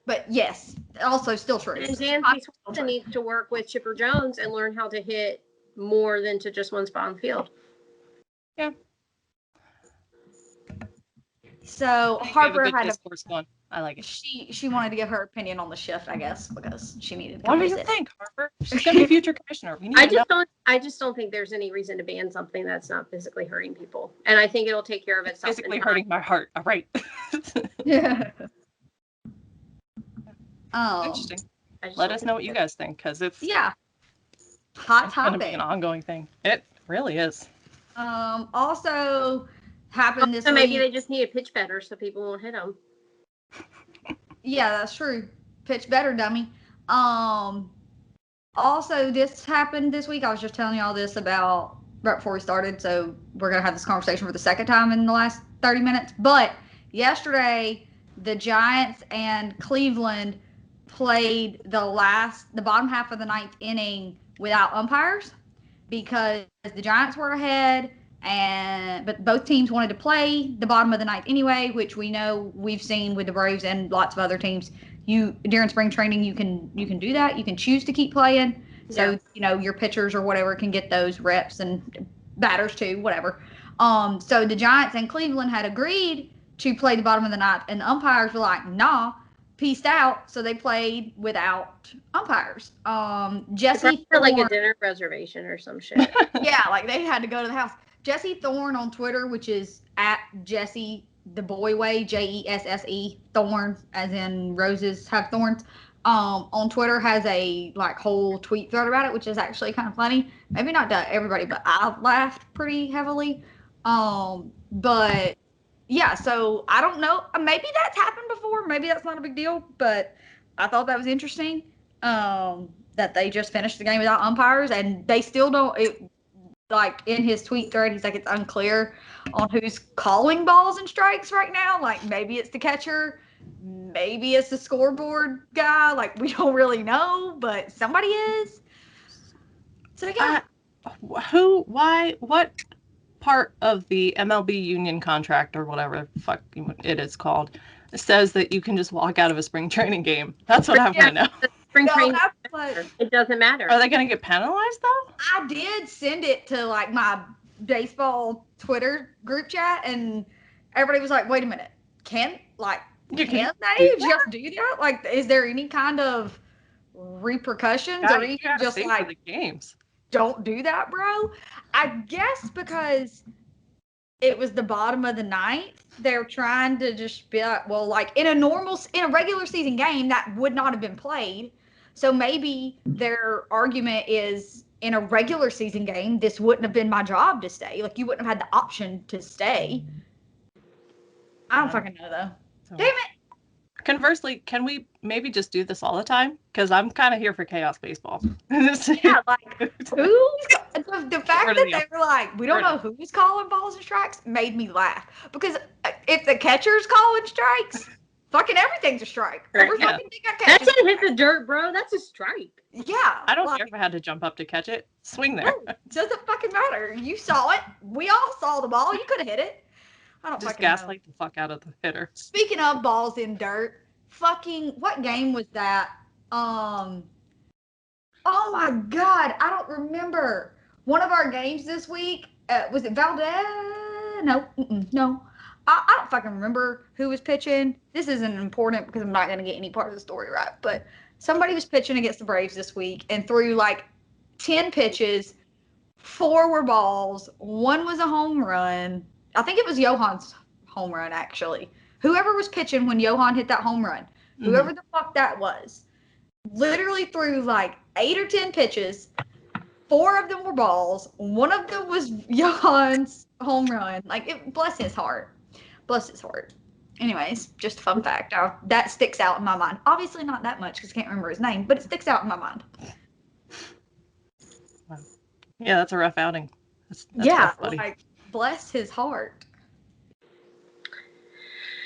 Speaker 1: But yes, also still true.
Speaker 2: And Dansby Swanson needs to work with Chipper Jones and learn how to hit more than to just one spot on the field.
Speaker 3: Yeah.
Speaker 1: So Harper had
Speaker 3: discourse going. I like it.
Speaker 1: She wanted to give her opinion on the shift, I guess, because she needed to.
Speaker 3: What do you think, Harper? She's gonna be future commissioner.
Speaker 2: I just don't think there's any reason to ban something that's not physically hurting people, and I think it'll take care of itself.
Speaker 3: Physically hurting my heart. All right.
Speaker 1: Yeah.
Speaker 3: Interesting. Let us know what you guys think, because it's
Speaker 1: hot topic.
Speaker 3: gonna be an ongoing thing. It really is.
Speaker 1: Also happened this
Speaker 2: So maybe
Speaker 1: week.
Speaker 2: they just need to pitch better so people won't hit them.
Speaker 1: Yeah, that's true. Pitch better, dummy. Um, Also, this happened this week. I was just telling you all this about right before we started, so we're gonna have this conversation for the second time in the last 30 minutes. But yesterday, the Giants and Cleveland played the bottom half of the ninth inning without umpires because the Giants were ahead, but both teams wanted to play the bottom of the ninth anyway, which we know we've seen with the Braves and lots of other teams. You during spring training, you can do that. You can choose to keep playing, so your pitchers or whatever can get those reps and batters too, whatever. So the Giants and Cleveland had agreed to play the bottom of the ninth, and the umpires were like, "Nah, peaced out." So they played without umpires. Jesse
Speaker 2: For like a
Speaker 1: Thorne,
Speaker 2: dinner reservation or some shit.
Speaker 1: yeah, like they had to go to the house. Jesse Thorne on Twitter, which is at Jesse the Boy Way, Jesse Thorne, as in roses have thorns. On Twitter has a like whole tweet thread about it, which is actually kind of funny. Maybe not to everybody, but I laughed pretty heavily. But yeah, so I don't know. Maybe that's happened before. Maybe that's not a big deal, but I thought that was interesting. That they just finished the game without umpires, and they still don't. Like in his tweet thread, he's like, it's unclear on who's calling balls and strikes right now. Like maybe it's the catcher, maybe it's the scoreboard guy. Like we don't really know, but somebody is. So yeah.
Speaker 3: What part of the MLB union contract or whatever the fuck it is called says that you can just walk out of a spring training game? That's what I want to know.
Speaker 2: Spring training,
Speaker 1: But
Speaker 2: it doesn't matter.
Speaker 3: Are they going to get penalized though?
Speaker 1: I did send it to like my baseball Twitter group chat, and everybody was like, "Wait a minute, can they just do that? Like, is there any kind of repercussions, or even just like
Speaker 3: the games?
Speaker 1: Don't do that, bro?" I guess because it was the bottom of the ninth, they're trying to just be like, well, like in a regular season game that would not have been played. So maybe their argument is in a regular season game, this wouldn't have been my job to stay. Like you wouldn't have had the option to stay. I don't fucking know though. So, damn it.
Speaker 3: Conversely, can we maybe just do this all the time? Because I'm kind of here for chaos baseball.
Speaker 1: Yeah, like the fact that they were like, we don't know who's calling balls and strikes made me laugh. Because if the catcher's calling strikes, fucking everything's a strike. Every fucking thing I catch.
Speaker 2: That didn't hit the dirt, bro. That's a strike.
Speaker 1: Yeah.
Speaker 3: I don't care if I had to jump up to catch it. Swing there.
Speaker 1: Doesn't fucking matter. You saw it. We all saw the ball. You could have hit it. I don't
Speaker 3: just
Speaker 1: fucking know.
Speaker 3: gaslight the fuck out of the hitter.
Speaker 1: Speaking of balls in dirt, fucking what game was that? Oh my god, I don't remember. One of our games this week, was it Valdez? No. I don't fucking remember who was pitching. This isn't important because I'm not going to get any part of the story right. But somebody was pitching against the Braves this week and threw like 10 pitches. 4 were balls. 1 was a home run. I think it was Johan's home run, actually. Whoever was pitching when Johan hit that home run, whoever the fuck that was, literally threw like 8 or 10 pitches. 4 of them were balls. 1 of them was Johan's home run. Like, bless his heart. Bless his heart. Anyways, just a fun fact. That sticks out in my mind. Obviously not that much because I can't remember his name, but it sticks out in my mind.
Speaker 3: Yeah, that's a rough outing. That's
Speaker 1: yeah, like, bless his heart.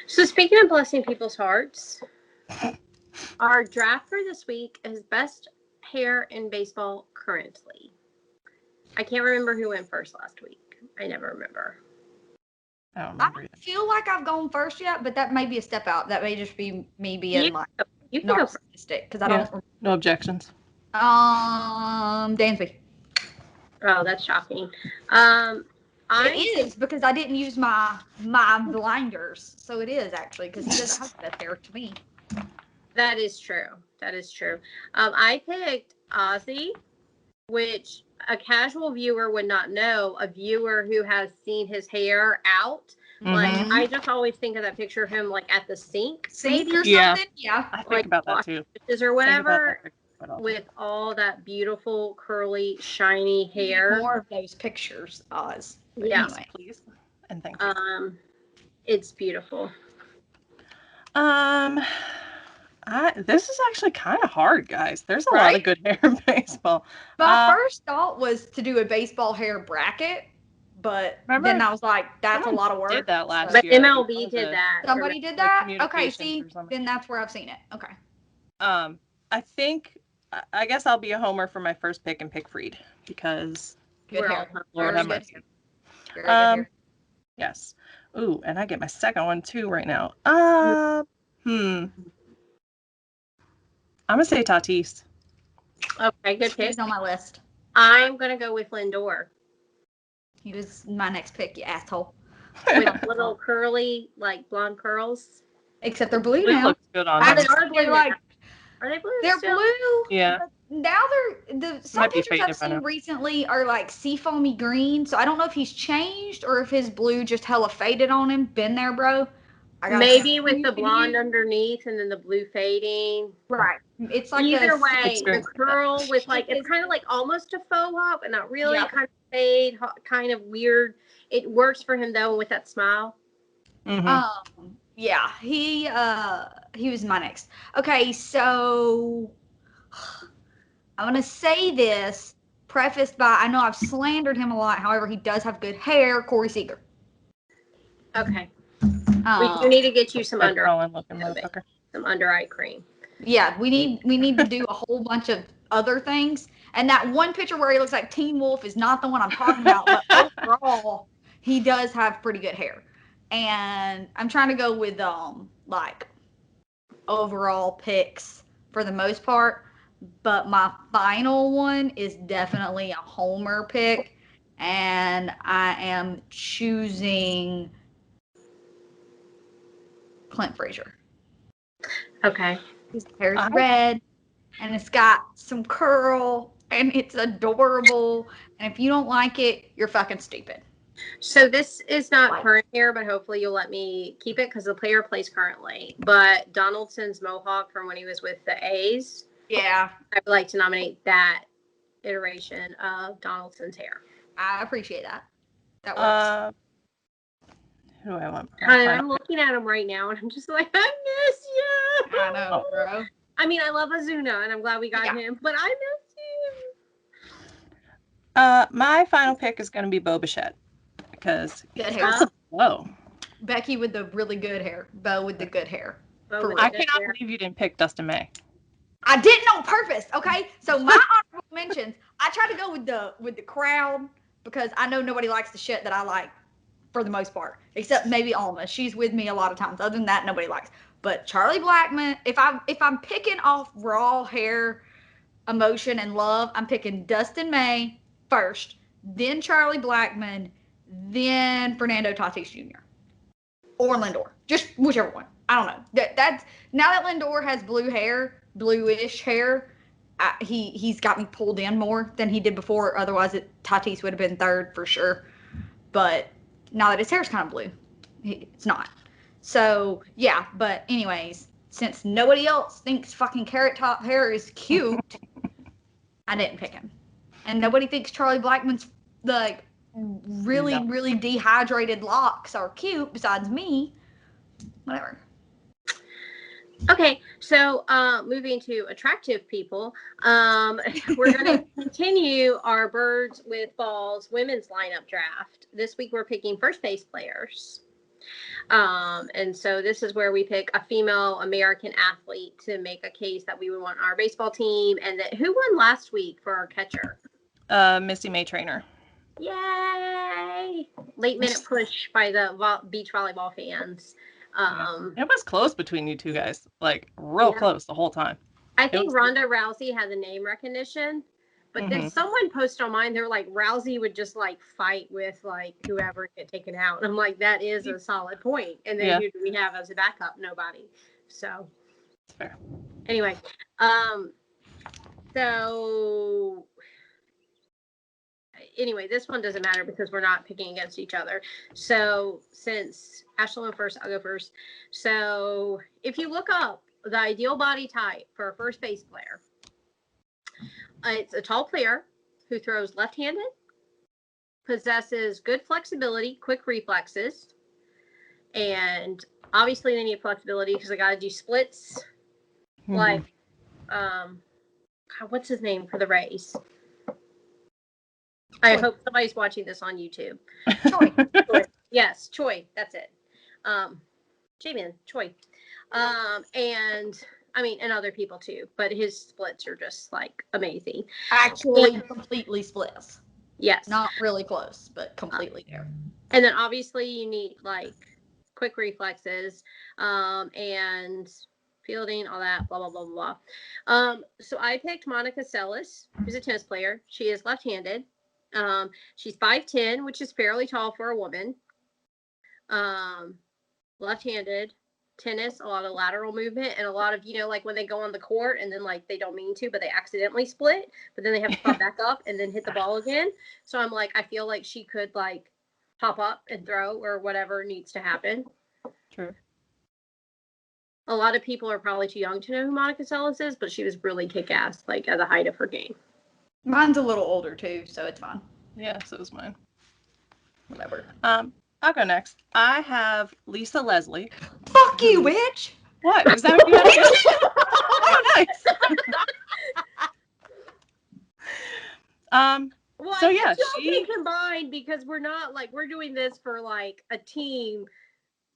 Speaker 2: So speaking of blessing people's hearts, our draft for this week is best hair in baseball currently. I can't remember who went first last week. I never remember.
Speaker 3: I don't remember
Speaker 1: I feel like I've gone first yet, but that may be a step out. That may just be me being narcissistic because I don't.
Speaker 3: No objections.
Speaker 1: Dansby.
Speaker 2: Oh, that's shocking.
Speaker 1: It is because I didn't use my blinders, so it is actually because he doesn't have that hair to me.
Speaker 2: That is true. I picked Ozzy, which a casual viewer would not know. A viewer who has seen his hair out, like I just always think of that picture of him like at the sink
Speaker 1: or something. Yeah,
Speaker 3: I think about that too.
Speaker 2: Or whatever. With all that beautiful, curly, shiny hair.
Speaker 1: More of those pictures, Oz.
Speaker 3: But
Speaker 2: Yeah.
Speaker 3: yes, please. And thank you.
Speaker 2: It's beautiful.
Speaker 3: This is actually kind of hard, guys. There's a lot of good hair in baseball.
Speaker 1: My first thought was to do a baseball hair bracket, but then I was like, that's a lot of work.
Speaker 3: Did that last
Speaker 2: But
Speaker 3: year.
Speaker 2: MLB did that.
Speaker 1: Somebody did that? Okay, see, then that's where I've seen it. Okay.
Speaker 3: I think, I guess I'll be a homer for my first pick and pick Freed because
Speaker 1: Good hair.
Speaker 3: Lord have mercy.
Speaker 1: Very good hair.
Speaker 3: Yes. Ooh, and I get my second one too right now. I'm gonna say Tatis.
Speaker 2: Okay, good pick.
Speaker 1: He's on my list.
Speaker 2: I'm gonna go with Lindor.
Speaker 1: He was my next pick, you asshole.
Speaker 2: With little curly, like blonde curls.
Speaker 1: Except they're blue
Speaker 3: Blue
Speaker 1: now.
Speaker 3: looks good on
Speaker 2: Are
Speaker 3: him.
Speaker 2: they blue? Are they blue?
Speaker 1: They're
Speaker 2: still?
Speaker 1: blue.
Speaker 3: Yeah.
Speaker 1: Now some pictures I've seen
Speaker 3: now.
Speaker 1: recently are like seafoamy green. So I don't know if he's changed or if his blue just hella faded on him. Been there, bro.
Speaker 2: Maybe with the blonde underneath and then the blue fading.
Speaker 1: Right. It's like
Speaker 2: either way, the curl with like it's kind of like almost a faux hop, but not really. Kind of fade, kind of weird. It works for him though with that smile.
Speaker 3: Mm-hmm.
Speaker 1: Yeah, he was my next. Okay, so I'm gonna say this prefaced by I know I've slandered him a lot. However, he does have good hair. Corey Seager.
Speaker 2: Okay. We do need to get you some under eye cream.
Speaker 1: Yeah, we need to do a whole bunch of other things. And that one picture where he looks like Teen Wolf is not the one I'm talking about. But overall, he does have pretty good hair. And I'm trying to go with like overall picks for the most part. But my final one is definitely a homer pick. And I am choosing Clint Frazier.
Speaker 2: Okay.
Speaker 1: His hair's red, and it's got some curl, and it's adorable. And if you don't like it, you're fucking stupid.
Speaker 2: So this is not current hair, but hopefully you'll let me keep it because the player plays currently. But Donaldson's mohawk from when he was with the A's.
Speaker 1: Yeah.
Speaker 2: I would like to nominate that iteration of Donaldson's hair.
Speaker 1: I appreciate that. That works.
Speaker 3: Who do I want?
Speaker 2: I'm looking at him right now, and I'm just like, I miss you.
Speaker 1: I know, bro.
Speaker 2: I mean, I love Ozuna, and I'm glad we got him, but I miss
Speaker 3: you. My final pick is going to be Bo Bichette because
Speaker 1: good hair.
Speaker 3: Whoa.
Speaker 1: Becky with the really good hair. Bo with the good hair.
Speaker 3: I cannot believe you didn't pick Dustin May.
Speaker 1: I didn't on purpose. Okay, so my honorable mentions. I try to go with the crowd because I know nobody likes the shit that I like. For the most part, except maybe Alma. She's with me a lot of times. Other than that, nobody likes. But Charlie Blackmon, if I'm picking off raw hair, emotion, and love, I'm picking Dustin May first, then Charlie Blackmon, then Fernando Tatis Jr. or Lindor. Just whichever one. I don't know. That's now that Lindor has blue hair, bluish hair, he's got me pulled in more than he did before. Otherwise, Tatis would have been third for sure. But now that his hair's kind of blue, it's not. So, yeah, but anyways, since nobody else thinks fucking Carrot Top hair is cute, I didn't pick him. And nobody thinks Charlie Blackmon's, like, really dehydrated locks are cute besides me. Whatever.
Speaker 2: Okay, so moving to attractive people, we're going to continue our Birds with Balls women's lineup draft. This week we're picking first base players. And so this is where we pick a female American athlete to make a case that we would want our baseball team. And that who won last week for our catcher?
Speaker 3: Missy May Trainer.
Speaker 2: Yay! Late minute push by the beach volleyball fans.
Speaker 3: It was close between you two guys, like real close the whole time.
Speaker 2: I think Ronda Rousey had the name recognition, but then someone posted on mine, they were like, Rousey would just like fight with like whoever get taken out. And I'm like, that is a solid point. And then who do we have as a backup? Nobody. So
Speaker 3: that's fair.
Speaker 2: Anyway, so anyway, this one doesn't matter because we're not picking against each other. So since Ashley went first, I'll go first. So if you look up the ideal body type for a first base player, it's a tall player who throws left-handed possesses good flexibility, quick reflexes, and obviously they need flexibility because they got to do splits.
Speaker 3: Mhm.
Speaker 2: Like, God, what's his name for the Rays? I hope somebody's watching this on YouTube. Choi. Yes, Choi. That's it. J-Man, Choi. And I mean, and other people too, but his splits are just like amazing.
Speaker 1: Actually, completely splits.
Speaker 2: Yes.
Speaker 1: Not really close, but completely there.
Speaker 2: And then obviously you need like quick reflexes, and fielding, all that, blah, blah, blah, blah, blah. So I picked Monica Seles, who's a tennis player. She is left-handed. She's 5'10", which is fairly tall for a woman. Left-handed. Tennis, a lot of lateral movement, and a lot of, like when they go on the court and then like they don't mean to, but they accidentally split, but then they have to pop back up and then hit the ball again. So I'm like, I feel like she could like pop up and throw or whatever needs to happen.
Speaker 3: True.
Speaker 2: A lot of people are probably too young to know who Monica Seles is, but she was really kick-ass, like at the height of her game.
Speaker 1: Mine's a little older too, so it's fine.
Speaker 3: Yeah, so is mine.
Speaker 1: Whatever.
Speaker 3: I'll go next. I have Lisa Leslie.
Speaker 1: Fuck you, bitch!
Speaker 3: What? Is that what you had? Oh, nice.
Speaker 2: Well,
Speaker 3: so yeah,
Speaker 2: she combined because we're not like we're doing this for like a team,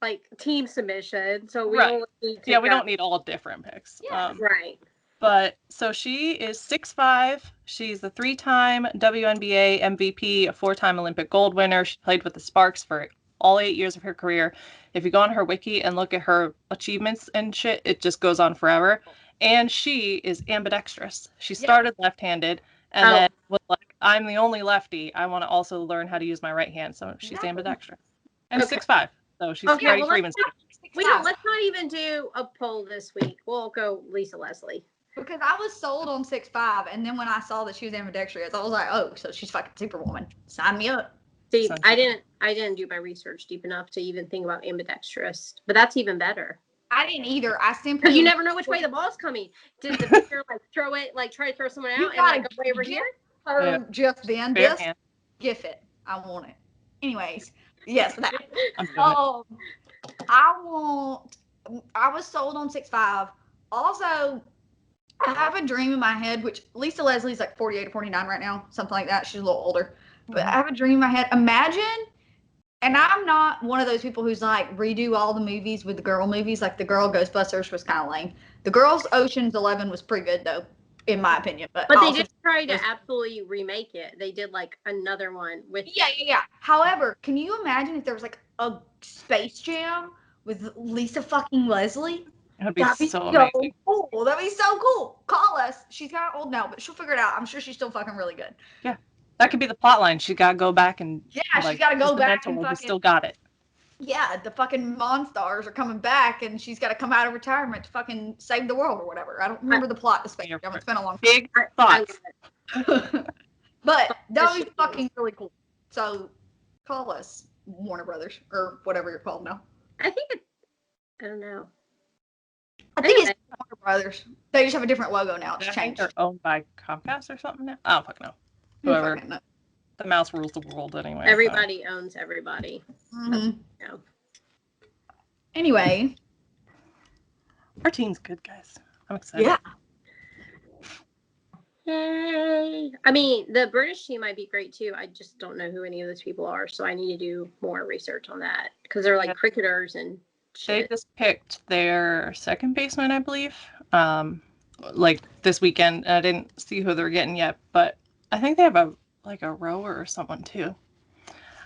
Speaker 2: like team submission. So we only need to
Speaker 3: we don't need all different picks.
Speaker 2: Yeah, right.
Speaker 3: But so she is 6'5". She's a 3-time WNBA MVP, a 4-time Olympic gold winner. She played with the Sparks for all 8 years of her career. If you go on her wiki and look at her achievements and shit, it just goes on forever. And she is ambidextrous. She started left-handed and then was like, I'm the only lefty. I want to also learn how to use my right hand. So she's ambidextrous. And 6'5". So she's Freddie Freeman's.
Speaker 2: Let's not even do a poll this week. We'll go Lisa Leslie.
Speaker 1: Because I was sold on 6'5", and then when I saw that she was ambidextrous, I was like, oh, so she's fucking Superwoman. Sign me up.
Speaker 2: See, I didn't do my research deep enough to even think about ambidextrous, but that's even better.
Speaker 1: I didn't either. I simply
Speaker 2: because you never know which way the ball's coming. Did the pitcher like throw it, like try to throw someone out and like go way over here?
Speaker 1: Or just then this, gif it. I want it. Anyways, yes, that. I was sold on 6'5". Also, I have a dream in my head, which Lisa Leslie's like 48 or 49 right now, something like that. She's a little older. But I have a dream in my head. Imagine, and I'm not one of those people who's like redo all the movies with the girl movies. Like the girl Ghostbusters was kind of lame. The girls Ocean's 11 was pretty good though, in my opinion. But
Speaker 2: they did try to absolutely remake it. They did like another one with.
Speaker 1: Yeah. However, can you imagine if there was like a Space Jam with Lisa fucking Leslie?
Speaker 3: That'd be so amazing.
Speaker 1: Cool. That'd be so cool. Call us. She's kind of old now, but she'll figure it out. I'm sure she's still fucking really good.
Speaker 3: Yeah. That could be the plot line. She got to go back and...
Speaker 1: Yeah, like, she's got to go back and fucking...
Speaker 3: still got it.
Speaker 1: Yeah, the fucking Monstars are coming back, and she's got to come out of retirement to fucking save the world or whatever. I don't remember the plot to Space Jam. It's been a long time.
Speaker 3: Big thoughts.
Speaker 1: But that would be fucking really cool. So, call us, Warner Brothers, or whatever you're called now.
Speaker 2: I don't know.
Speaker 1: I think it's Warner Brothers. They just have a different logo now. It's changed.
Speaker 3: They're owned by Comcast or something now. I don't fucking know. Whoever. The mouse rules the world anyway.
Speaker 2: Everybody owns everybody.
Speaker 1: Mm-hmm. Anyway.
Speaker 3: Our team's good, guys. I'm excited.
Speaker 1: Yeah.
Speaker 2: Yay. I mean, the British team might be great too. I just don't know who any of those people are, so I need to do more research on that. Because they're like cricketers and shit.
Speaker 3: They just picked their second baseman, I believe. Like this weekend. I didn't see who they're getting yet, but I think they have a rower or someone too.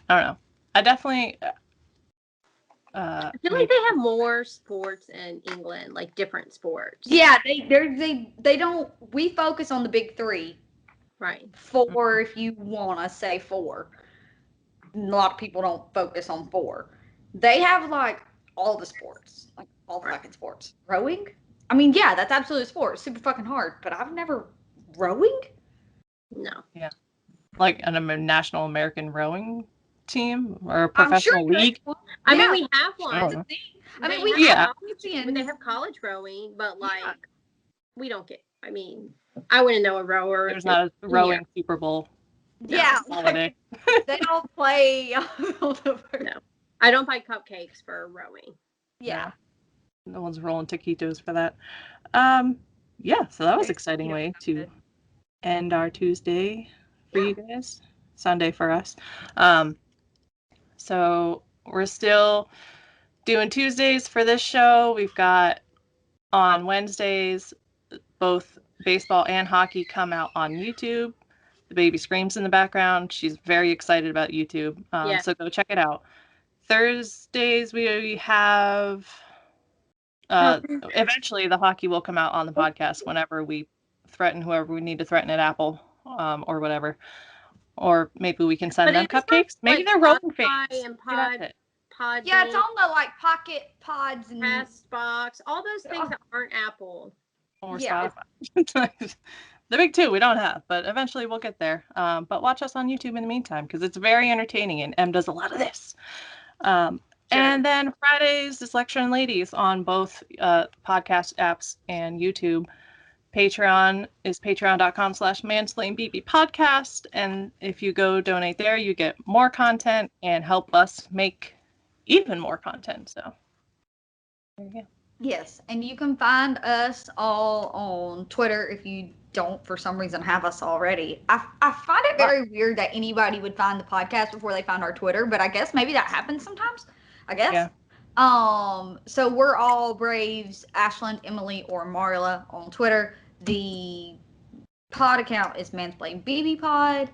Speaker 3: I don't know. I definitely
Speaker 2: I feel like they have more sports in England, like different sports.
Speaker 1: Yeah, they don't. We focus on the big three,
Speaker 2: right?
Speaker 1: 4, if you want to say 4. A lot of people don't focus on 4. They have like all the sports, like all the fucking sports. Rowing. I mean, yeah, that's absolute sport. Super fucking hard. But I've never rowing.
Speaker 2: No.
Speaker 3: Yeah. Like a national American rowing team or a professional league?
Speaker 2: I mean, we have one.
Speaker 1: I mean,
Speaker 2: they have college rowing, but like we don't get. I mean, I wouldn't know a rower.
Speaker 3: There's not a rowing Super Bowl.
Speaker 1: Yeah,
Speaker 3: holiday.
Speaker 1: They don't play on the first.
Speaker 2: No. I don't buy cupcakes for rowing.
Speaker 1: Yeah.
Speaker 3: No one's rolling taquitos for that. Yeah, so that was an exciting way to end our Tuesday for you guys. Sunday for us. So we're still doing Tuesdays for this show. We've got on Wednesdays both baseball and hockey come out on YouTube. The baby screams in the background. She's very excited about YouTube. So go check it out. Thursdays we have eventually the hockey will come out on the podcast whenever we threaten whoever we need to threaten at Apple or whatever. Or maybe we can send them cupcakes. Maybe they're rolling fans.
Speaker 2: And Pod,
Speaker 1: Yeah, it's on the like Pocket Pods and
Speaker 2: Castbox, all those things that aren't Apple.
Speaker 3: Or Spotify. The big two we don't have, but eventually we'll get there. But watch us on YouTube in the meantime because it's very entertaining and Em does a lot of this. And then Fridays is Lecturin Ladies on both podcast apps and YouTube. Patreon is patreon.com/mansplainbb podcast. And if you go donate there, you get more content and help us make even more content. So there you go.
Speaker 1: Yes, and you can find us all on Twitter if you don't for some reason have us already. I find it very weird that anybody would find the podcast before they find our Twitter, but I guess maybe that happens sometimes. I guess. Yeah. So we're all Braves, Ashland, Emily, or Marla on Twitter. The pod account is Mansplain BB Pod,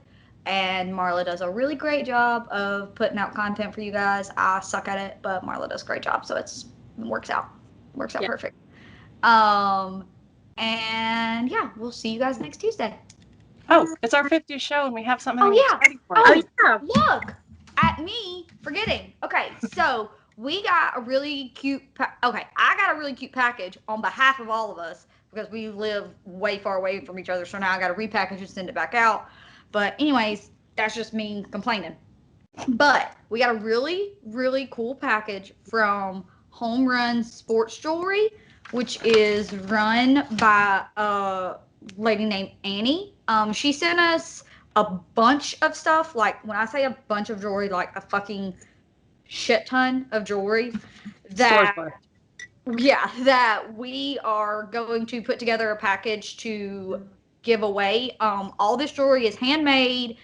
Speaker 1: and Marla does a really great job of putting out content for you guys. I suck at it, but Marla does a great job, so it works out. Works out perfect. And yeah, we'll see you guys next Tuesday.
Speaker 3: Oh, it's our 50th show, and we have something exciting for
Speaker 1: you. Look at me forgetting. Okay, so we got a really cute. I got a really cute package on behalf of all of us because we live way far away from each other. So now I got to repackage and send it back out. But anyways, that's just me complaining. But we got a really, really cool package from Home Run Sports Jewelry, which is run by a lady named Annie. She sent us a bunch of stuff. Like when I say a bunch of jewelry, like a fucking shit ton of jewelry that we are going to put together a package to give away. All this jewelry is handmade.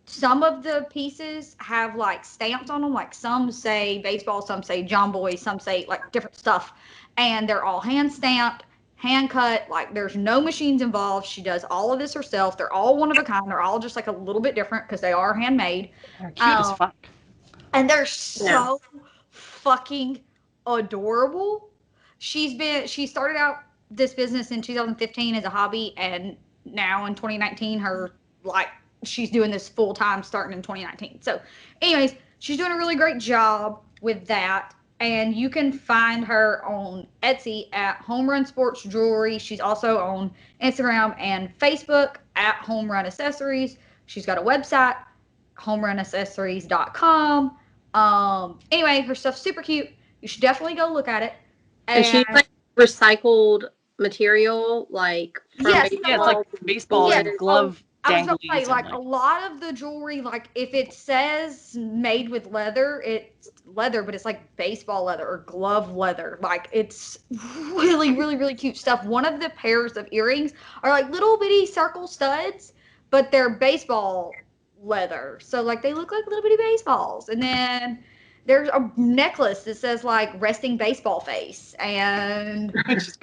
Speaker 1: Some of the pieces have like stamps on them, like some say baseball, some say John Boy, some say like different stuff, and they're all hand stamped, hand cut. Like there's no machines involved. She does all of this herself. They're all one of a kind. They're all just like a little bit different because they are handmade.
Speaker 3: They're cute as fuck,
Speaker 1: and they're so fucking adorable. She started out this business in 2015 as a hobby, and now in 2019 she's doing this full time starting in 2019. So anyways, she's doing a really great job with that. And you can find her on Etsy at Home Run Sports Jewelry. She's also on Instagram and Facebook at Home Run Accessories. She's got a website, homerunaccessories.com. Anyway, her stuff's super cute. You should definitely go look at it.
Speaker 2: And she's like recycled material, like from
Speaker 3: it's like baseball and glove.
Speaker 1: I was gonna say, like a lot of the jewelry, like if it says made with leather, it's leather, but it's like baseball leather or glove leather. Like it's really, really, really cute stuff. One of the pairs of earrings are like little bitty circle studs, but they're baseball leather. So like they look like little bitty baseballs. And then there's a necklace that says like resting baseball face, and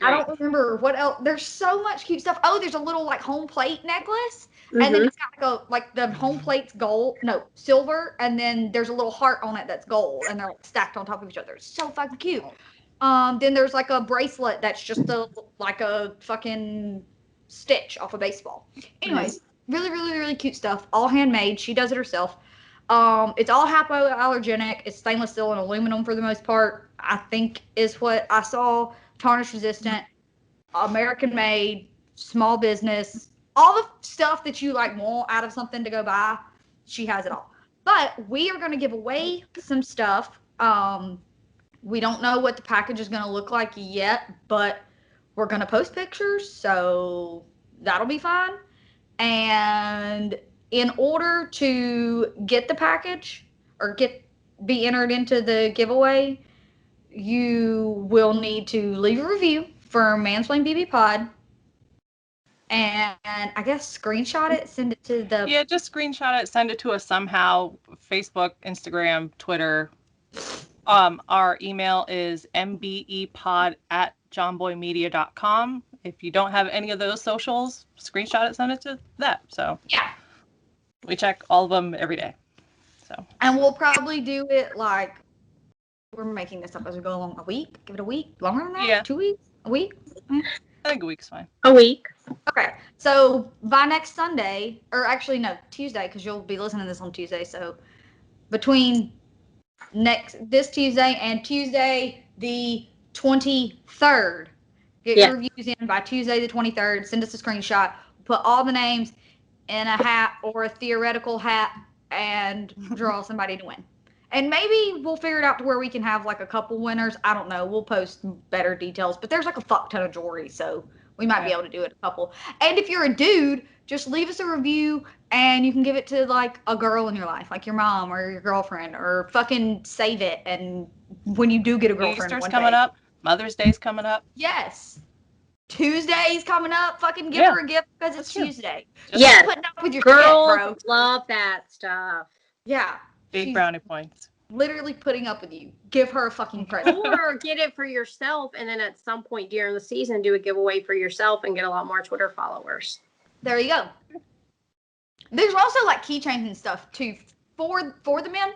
Speaker 1: I don't remember what else. There's so much cute stuff. Oh, there's a little like home plate necklace, and then it's got like the home plate's silver, and then there's a little heart on it that's gold, and they're like stacked on top of each other. It's so fucking cute. Then there's like a bracelet that's just like a fucking stitch off a baseball. Anyways, really, really, really cute stuff. All handmade. She does it herself. It's all hypoallergenic. It's stainless steel and aluminum for the most part, I think is what I saw. Tarnish resistant, American made, small business, all the stuff that you like want out of something to go buy. She has it all. But we are going to give away some stuff. We don't know what the package is going to look like yet, but we're going to post pictures, so that'll be fun. And in order to get the package or be entered into the giveaway, you will need to leave a review for Mansplain BB Pod, and I guess screenshot it, send it to the...
Speaker 3: Yeah, just screenshot it, send it to us somehow. Facebook, Instagram, Twitter. Our email is mbepod@johnboymedia.com. If you don't have any of those socials, screenshot it, send it to that. So
Speaker 1: yeah,
Speaker 3: we check all of them every day. So,
Speaker 1: and we'll probably do it like, we're making this up as we go along, a week. Give it a week. Longer than that?
Speaker 3: Yeah.
Speaker 1: 2 weeks? A week?
Speaker 3: I think a week's fine.
Speaker 2: A week.
Speaker 1: Okay, so by next Sunday, or actually no, Tuesday, because you'll be listening to this on Tuesday. So between this Tuesday and Tuesday the 23rd, get your reviews in by Tuesday the 23rd. Send us a screenshot. Put all the names in a hat or a theoretical hat and draw somebody to win. And maybe we'll figure it out to where we can have like a couple winners. I don't know. We'll post better details, but there's like a fuck ton of jewelry, so we might be able to do it a couple. And if you're a dude, just leave us a review and you can give it to like a girl in your life, like your mom or your girlfriend, or fucking save it. And when you do get a girlfriend,
Speaker 3: Easter's coming up. Mother's Day's coming up.
Speaker 1: Yes. Tuesday's coming up. Fucking give her a gift because it's Tuesday.
Speaker 2: Yes.
Speaker 1: Putting up with your
Speaker 2: girls
Speaker 1: shit, bro.
Speaker 2: Love that stuff.
Speaker 1: Yeah.
Speaker 3: Big brownie points.
Speaker 1: Literally putting up with you. Give her a fucking present.
Speaker 2: Or get it for yourself, and then at some point during the season, do a giveaway for yourself and get a lot more Twitter followers.
Speaker 1: There you go. There's also like keychains and stuff too for the men.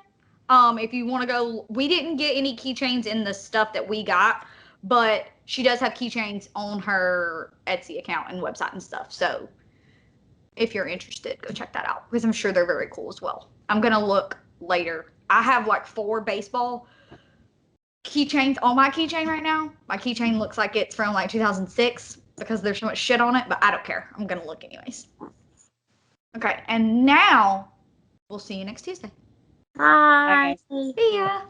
Speaker 1: If you want to go, we didn't get any keychains in the stuff that we got, but she does have keychains on her Etsy account and website and stuff. So if you're interested, go check that out because I'm sure they're very cool as well. I'm gonna look later. I have like 4 baseball keychains on my keychain right now. My keychain looks like it's from like 2006 because there's so much shit on it, but I don't care. I'm gonna look anyways. Okay, and now we'll see you next Tuesday.
Speaker 2: Bye.
Speaker 1: See ya.